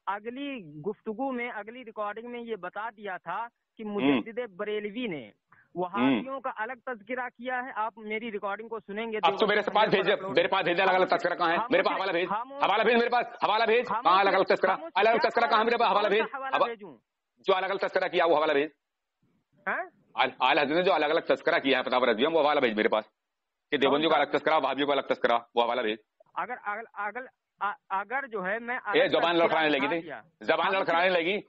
اگلی گفتگو میں، اگلی ریکارڈنگ میں یہ بتا دیا تھا کہ مجدد بریلوی نے وہابیوں کا الگ تذکرہ کیا ہے. آپ میری ریکارڈنگ کو سنیں گے. اب تو میرے پاس بھیجے، میرے پاس بھیجے الگ الگ تذکرہ کہاں ہے. میرے پاس حوالہ بھیج، حوالہ بھیج میرے پاس. حوالہ بھیج کہاں الگ الگ تذکرہ، الگ الگ تذکرہ کہاں میرے پاس. حوالہ بھیج جو الگ الگ تذکرہ کیا وہ حوالہ بھیج. اعلیٰ حضرت نے جو الگ الگ تذکرہ کیا ہے فتاوی رضویہ وہ حوالہ بھیج میرے پاس. کہ دیوبندیوں کا الگ تذکرہ، وہابیوں کا الگ تذکرہ، وہ حوالہ بھیج. اگر جو ہے میں زبان لڑکھڑانے لگی تھی، زبان لڑکھڑانے لگی،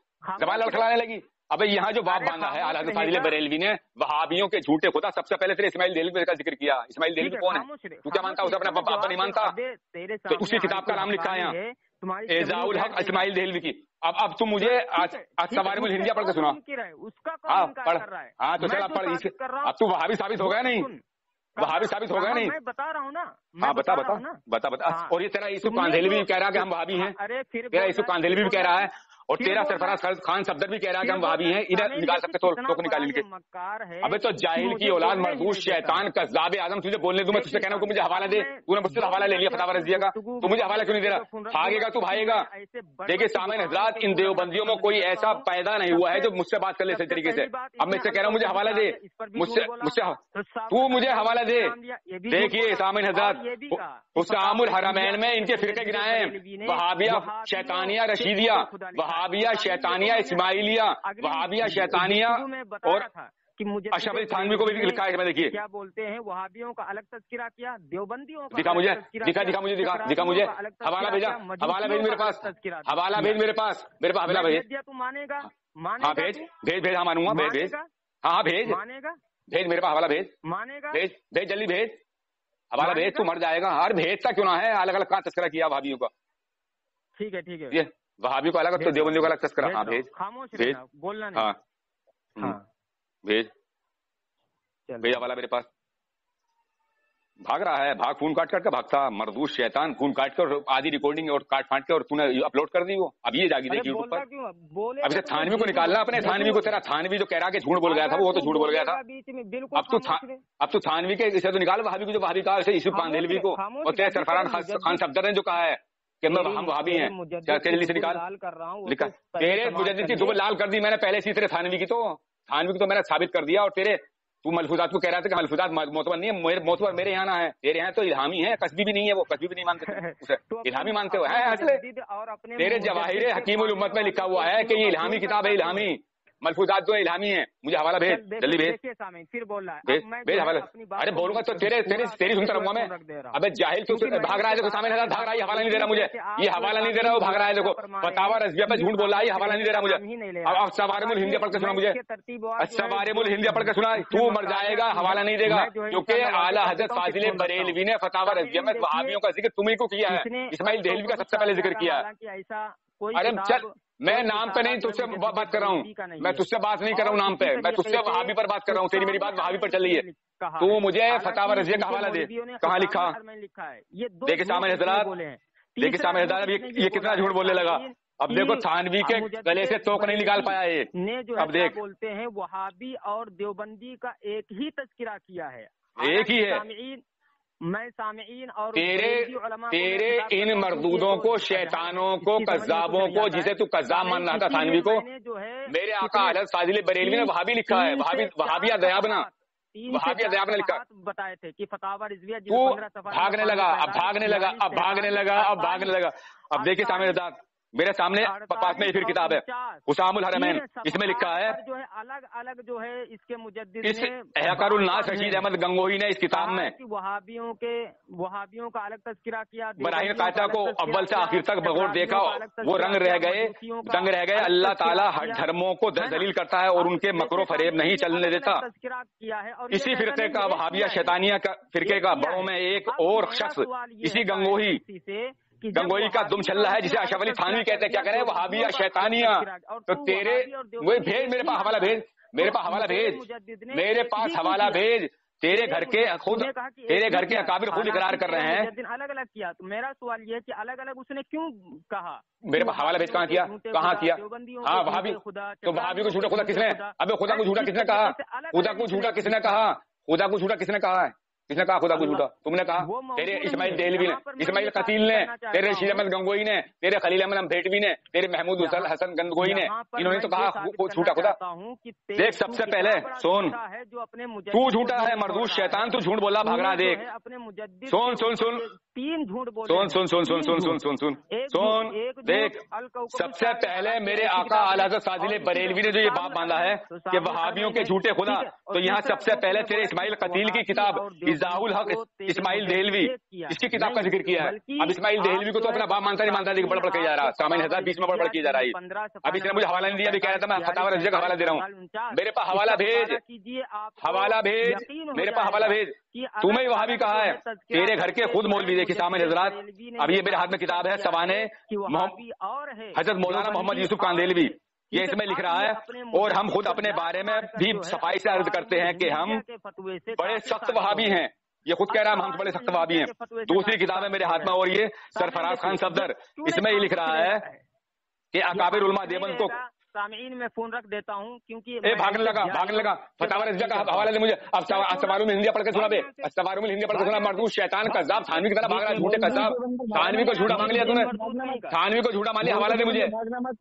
زبان لڑکھڑانے لگی. ابھی یہاں جو باب باندھا ہے اعلیٰ حضرت فاضل بریلوی نے وہابیوں کے جھوٹے خدا، سب سے پہلے تیرے اسماعیل دہلوی کا ذکر کیا. اسماعیل دہلوی کون ہے؟ تو کیا مانتا ہے؟ اسے اپنا پاپا نہیں مانتا. تو اسی کتاب کا نام لکھا ہے یہاں، اعزاء الحق اسماعیل دہلوی کی. اب تم مجھے الصوارم الہندیہ پڑھ کے سنا. ہاں پڑھ. ہاں تو چل اب پڑھ. اب تو وہابی ثابت ہو گیا نہیں، وہابی ثابت ہو گیا نہیں. میں بتا رہا ہوں نا. ہاں بتا بتا بتا بتا. اور یہ تیرا یوسف کاندھیلوی بھی کہہ رہا ہے کہ ہم وہابی ہیں. تیرا یوسف کاندھیلوی بھی کہہ رہا ہے، اور تیرا سرفراز خان صفدر بھی کہہ رہا ہے کہ ہم وہابی ہیں. ادھر نکال سکتے تو نکال ان کے. ابے تو جاہل کی اولاد، مردود شیطان کذاب اعظم. تجھے بولنے دوں میں تجھ سے کہنا کہ مجھے حوالہ دے. تو نے مجھ سے حوالہ لے لیا فتاوی رضویہ کا، تو مجھے حوالہ کیوں نہیں دے رہا؟ بھاگے گا تو بھاگے گا. دیکھیے سامعین حضرات، ان دیوبندیوں میں کوئی ایسا پیدا نہیں ہوا ہے جو مجھ سے بات کر لے صحیح طریقے سے. اب میں سے کہہ رہا ہوں مجھے حوالہ دے، مجھ سے تو مجھے حوالہ دے. دیکھیے سامعین حضرات، حسام الحرمین میں ان کے فرقے گرائے ہیں: وہابیہ شیطانیہ رشیدیہ، وہابیہ شیطانیہ اسماعیلیہ، وہابیہ شیطانیہ. اور اشرف علی تھانوی کو بھی لکھا ہے. دیکھیے کیا بولتے ہیں، وہابیوں کا الگ تذکرہ کیا، دیوبندیوں کا دکھا مجھے، دکھا مجھے حوالہ بھیجا. حوالہ بھیج میرے پاس، حوالہ بھیج میرے پاس. میرے پاس حوالہ بھیج. تو مانے گا؟ ہاں بھیج بھیج بھیج. ہاں مانوں گا. بھیج بھیج. ہاں بھیج مانے گا. بھیج میرے پاس حوالہ بھیج. مانے گا. بھیج بھیج جلدی بھیج. حوالہ بھیج. تو مر جائے گا. ہر بھیجتا کیوں نہ ہے. الگ الگ کہاں تذکرہ کیا وہابیوں کا؟ ٹھیک ہے ٹھیک ہے. یہ وہابیوں کا الگ تو دیوبندیوں کا الگ تذکرہ. ہاں بھیج. خاموش بھیج. بولنا ہاں ہاں بھیج بھیج حوالہ میرے پاس. بھاگ رہا ہے، بھاگ. فون کاٹ کے بھاگتا مردود شیطان. فون کاٹ کے اور آدھی ریکارڈنگ اور کاٹ پھانٹ کے اور تو نے اپلوڈ کر دی وہ. اب یہ جاگی دیکھی یوٹیوب پر. اب سے تھانوی کو نکالنا اپنے. تھانوی کو تیرا تھانوی جو کہہ رہا کہ جھوٹ بول گیا تھا وہ تو جھوٹ بول گیا تھا. اب تو تھانوی کے اسے تو نکال وہابی کو جو وہابی کہا اسے یوسف کاندھیلوی کو. اور تیرے سرفراز خان صفدر نے جو کہا ہے کہ ہم وہابی ہیں. جلدی سے نکال. لکھا تیرے مجدد کی تو لال کر دی میں نے پہلے سے. تیرے تھانوی کی تو میں نے ثابت کر دیا. اور تیرے تو ملفوظات کو کہہ رہا تھا کہ ملفوظات معتبر نہیں ہے. معتبر میرے یہاں نہ ہے، تیرے یہاں تو الہامی ہے. قصبی بھی نہیں ہے، وہ قصبی بھی نہیں مانتے اسے. الہامی مانتے ہو ہے. تیرے جواہر حکیم الامت میں لکھا ہوا ہے کہ یہ الہامی کتاب ہے. الہامی ملفوظات جو الہامی ہے. مجھے حوالہ بھیج جلدی بھیج. پھر بول رہا ہے بھیج حوالہ. ارے بولوں گا تو تیری سنتا رہوں گا میں. ابے جاہل تو بھاگ رہا ہے. دیکھو سامنے بھاگ رہا ہے. یہ حوالہ نہیں دے رہا مجھے. یہ حوالہ نہیں دے رہا. وہ بھاگ رہا ہے. دیکھو فتاوی رضویہ پہ جھوٹ بول رہا ہے. یہ حوالہ نہیں دے رہا مجھے. اب سوارم الہندیہ پڑھ کے سنا مجھے. سوارم الہندیہ پڑھ کے سنا. تو مر جائے گا. حوالہ نہیں دے گا کیونکہ اعلیٰ حضرت فاضل بریلوی نے فتاوی رضویہ میں وہابیوں کا ذکر تمہیں کو کیا ہے. اسماعیل دہلوی کا سب سے پہلے ذکر کیا ہے. ارے چل، میں نام پہ نہیں تجھ سے بات کر رہا ہوں. میں تجھ سے بات نہیں کر رہا ہوں نام پہ. میں تجھ سے وہابی پر بات کر رہا ہوں. تیری میری بات وہابی پر چل رہی ہے. تو مجھے فتاوی رضویہ کا حوالہ دے. کہاں لکھا؟ دیکھے سامنے حضرات، دیکھے سامنے حضرات یہ کتنا جھوٹ بولنے لگا. اب دیکھو تھانوی کے گلے سے توک نہیں نکال پایا یہ. اب دیکھ بولتے ہیں وہابی اور دیوبندی کا ایک ہی تذکرہ کیا ہے. ایک ہی ہے. میں سامعین اور تیرے ان مردودوں کو، شیطانوں کو، کذابوں کو، جسے تو کذاب مان رہا تھا تھانوی کو، میرے آقا حضرت فاضل بریلوی نے وہابی لکھا ہے. وہابیہ دیابنا، وہابیہ دیابنا لکھا. بتائے تھے کہ فتاوی رضویہ تو بھاگنے لگا. اب بھاگنے لگا. اب دیکھیے سامنے حضرات، میرے سامنے پاس میں پھر کتاب ہے حسام الحرمین، اس میں لکھا ہے جو ہے الگ الگ جو ہے اس کے مجدد اس احکار الناس رشید احمد گنگوہی نے اس کتاب میں وہابیوں کا الگ تذکرہ کیا، براہین قاطع کو اول سے آخر تک بغور دیکھا، وہ رنگ رہ گئے اللہ تعالیٰ ہر دھرموں کو ذلیل کرتا ہے اور ان کے مکر و فریب نہیں چلنے دیتا۔ تذکرہ کیا ہے، اور اسی فرقے کا وہابیہ شیطانیہ کا فرقے کا بڑوں میں ایک اور شخص اسی گنگوہی کا دم چھلا ہے جسے اشرف علی تھانوی کہتے ہیں۔ کیا کہہ رہے ہیں وہابیہ شیطانیہ؟ تو تیرے وہی بھیج، میرے پاس حوالہ بھیج، میرے پاس حوالہ بھیج، میرے پاس حوالہ بھیج۔ تیرے گھر کے اکابر خود اقرار کر رہے ہیں الگ الگ کیا۔ تو میرا سوال یہ ہے کہ الگ الگ اس نے کیوں کہا؟ میرے پاس حوالہ بھیج، کہاں کیا؟ ہاں وہابی، تو وہابی کو جھوٹا خدا کس نے؟ ابے خدا کو جھوٹا کس نے کہا؟ خدا کو جھوٹا کس نے کہا؟ خدا کو جھوٹا کس نے کہا ہے؟ کس نے کہا خدا کو جھوٹا؟ تم نے کہا؟ تیرے اسماعیل دہلوی نے، اسماعیل قتیل نے، تیرے رشید احمد گنگوہی نے، تیرے خلیل احمد بھیٹوی نے، تیرے محمود حسن گنگوہی نے، انہوں نے تو کہا جھوٹا خدا۔ دیکھ سب سے پہلے سن، تو جھوٹا ہے مردود شیطان، تو جھوٹ بولا بھاگ رہا۔ دیکھ سن سن سن تین جھوٹ بولے، سن سن سن سن سن سن سن سن سن دیکھ، سب سے پہلے میرے آقا اعلی حضرت فاضل بریلوی نے جو یہ باب باندھا ہے کہ وہابیوں کے جھوٹے خدا، تو یہاں سب سے پہلے تیرے اسماعیل قتیل کی کتاب ایضاح الحق اسماعیل دہلوی، اس کی کتاب کا ذکر کیا ہے۔ اب اسماعیل دہلوی کو تو اپنا باپ مانتا نہیں مانتا، لیکن بڑھ بڑھ کے جا رہا، سامعین حضرات بیچ میں بڑھ بڑھ کے جا رہا ہے۔ اب اس نے مجھے حوالہ نہیں دیا، ابھی کہہ رہا تھا میں فتاوی رضویہ کا حوالہ دے رہا ہوں، میرے پاس حوالہ بھیج، حوالہ بھیج، میرے پاس حوالہ بھیج۔ تمہیں وہابی کہا ہے، تیرے گھر کے خود مولوی دیکھیے سامعین حضرات، اب یہ میرے ہاتھ میں کتاب ہے سوانح حضرت مولانا محمد یوسف کاندیلوی، یہ اس میں لکھ رہا ہے، اور ہم خود اپنے بارے میں بھی صفائی سے عرض کرتے ہیں کہ ہم بڑے سخت وہابی ہیں۔ یہ خود کہہ رہا ہے ہم بڑے سخت وہابی ہیں۔ دوسری کتاب ہے میرے ہاتھ میں، اور یہ سرفراز خان صفدر، اس میں یہ لکھ رہا ہے کہ اکابر علماء دیوبند کو سامعین میں فون رکھ دیتا ہوں کیونکہ بھاگنے لگا فتاوی رضویہ کا حوالہ دے مجھے۔ اب استواروں میں ہندی پڑھ کے سنا بے، استواروں میں ہندی پڑھ کے سنا، مردود شیطان قذاب تھانوی کی طرح بھاگ رہا ہے، جھوٹے قذاب تھانوی کو جھوٹا مانگ لیا تو نے، تھانوی کو جھوٹا مان لیا، حوالہ دے مجھے،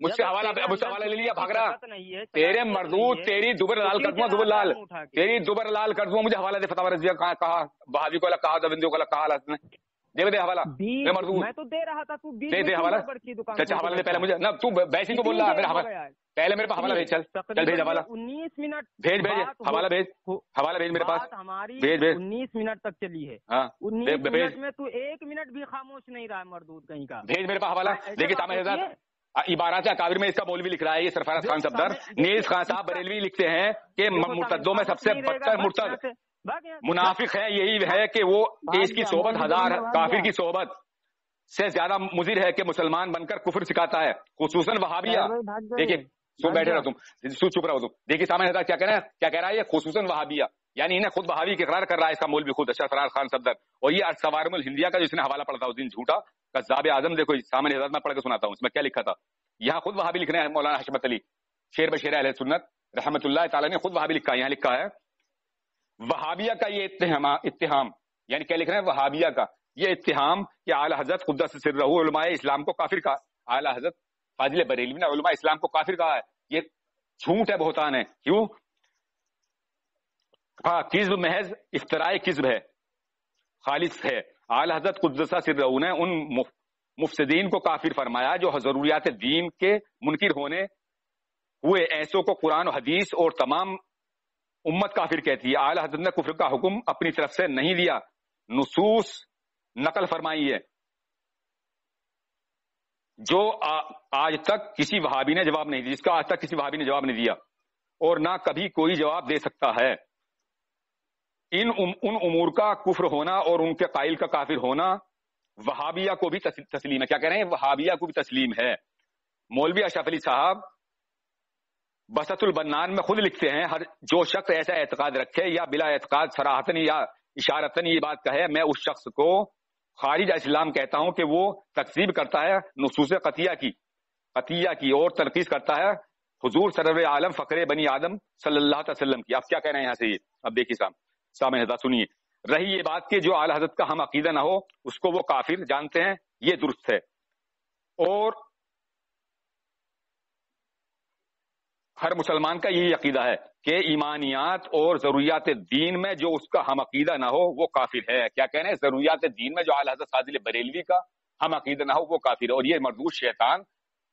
مجھ سے حوالہ لے لیا، بھاگ رہا تیرے مردود، تیری دوبر لال کر دوں، دوبر لال تیری دوبر لال کر دوں، مجھے حوالہ دے فتاوی رضویہ کہا، بہاوی کو الگ کہا، دوبندیوں کو الگ کہا، نے دے حوالہ، میں تو دے رہا تھا، تو دے حوالہ، چچا حوالہ دے پہلے مجھے، نہ تو ویسے ہی تو بول رہا ہے، میرا حوالہ پہلے میرے پاس حوالہ بھیج، چل بھیج حوالہ، 19 منٹ بھیج حوالہ بھیج، حوالہ بھیج میرے پاس، ہماری بھیج 19 منٹ تک چلی ہے، ہاں 19 منٹ میں تو 1 منٹ بھی خاموش نہیں رہا مردود کہیں کا، بھیج میرے پاس حوالہ۔ دیکھیے سامنے عبارات اکابر میں اس کا مولوی لکھ رہا ہے، یہ سرفراز خان صفدر، نیز خان صاحب بریلوی لکھتے ہیں کہ مرتدوں میں سب سے بدتر مرتد منافق ہے یہی ہے کہ وہ اس کی صحبت 1000 کافر کی صحبت سے زیادہ مضر ہے کہ مسلمان بن کر کفر سکھاتا ہے، خصوصاً وہابیہ۔ دیکھیے سو بیٹھے رہو تم، سو چپ رہو تم، دیکھیے سامنے کیا کہہ رہا ہے، کیا کہہ رہا ہے یہ خصوصاً وہابیہ، یعنی انہیں خود وہابی کے اقرار کر رہا ہے اس کا مولوی خود سرفراز خان صفدر، اور یہ سوارم الہندیہ کا جو اس نے حوالہ پڑھا تھا اس دن جھوٹا قذاب اعظم، دیکھو سامنے حضرت میں پڑھ کے سناتا ہوں اس میں کیا لکھا تھا، یہاں خود وہابی لکھ رہے ہیں، مولانا حشمت علی شیر بشیر اہل سنت رحمۃ اللہ تعالی نے خود وہابی لکھا ہے، یہاں لکھا ہے وہابیہ کا یہ اتہام، یعنی کیا لکھ رہے ہیں وہابیہ کا یہ اتہام کہ اعلی حضرت قدس سرہ علماء اسلام کو کافر کہا، اعلی حضرت فاضل بریلوی نے علماء اسلام کو کافر کہا ہے، یہ جھوٹ ہے، بہتان ہے۔ کیوں؟ ہاں کذب محض افتراء کذب ہے، خالص ہے۔ اعلی حضرت قدس سرہ نے ان مفسدین کو کافر فرمایا جو ضروریات دین کے منکر ہونے ہوئے ایسوں کو قرآن و حدیث اور تمام امت کافر کہتی ہے۔ اعلی حضرت نے کفر کا حکم اپنی طرف سے نہیں دیا، نصوص نقل فرمائی ہے جو آج تک کسی وہابی نے جواب نہیں دیا، جس کا آج تک کسی وہابی نے جواب نہیں دیا اور نہ کبھی کوئی جواب دے سکتا ہے۔ ان امور کا کفر ہونا اور ان کے قائل کا کافر ہونا وہابیہ کو بھی تسلیم ہے۔ کیا کہہ رہے ہیں؟ وہابیہ کو بھی تسلیم ہے۔ مولوی اشرف علی صاحب بسط البنان میں خود لکھتے ہیں، ہر جو شخص ایسا اعتقاد رکھے یا بلا اعتقاد صراحتاً یا اشارتاً یہ بات کہے، میں اس شخص کو خارج اسلام کہتا ہوں کہ وہ تکذیب کرتا ہے نصوص قطعیہ کی اور تنقیص کرتا ہے حضور سرور عالم فخر بنی آدم صلی اللہ علیہ وسلم کی۔ اب کیا کہہ رہے ہیں یہاں سے یہ؟ اب دیکھیے سامنے حضرات سنیے، رہی یہ بات کہ جو اعلی حضرت کا ہم عقیدہ نہ ہو اس کو وہ کافر جانتے ہیں، یہ درست ہے، اور ہر مسلمان کا یہی عقیدہ ہے کہ ایمانیات اور ضروریات دین میں جو اس کا ہم عقیدہ نہ ہو وہ کافر ہے۔ کیا کہنے ہیں؟ ضروریات دین میں جو اعلی حضرت فاضل بریلوی کا ہم عقیدہ نہ ہو وہ کافر ہے، اور یہ مردود شیطان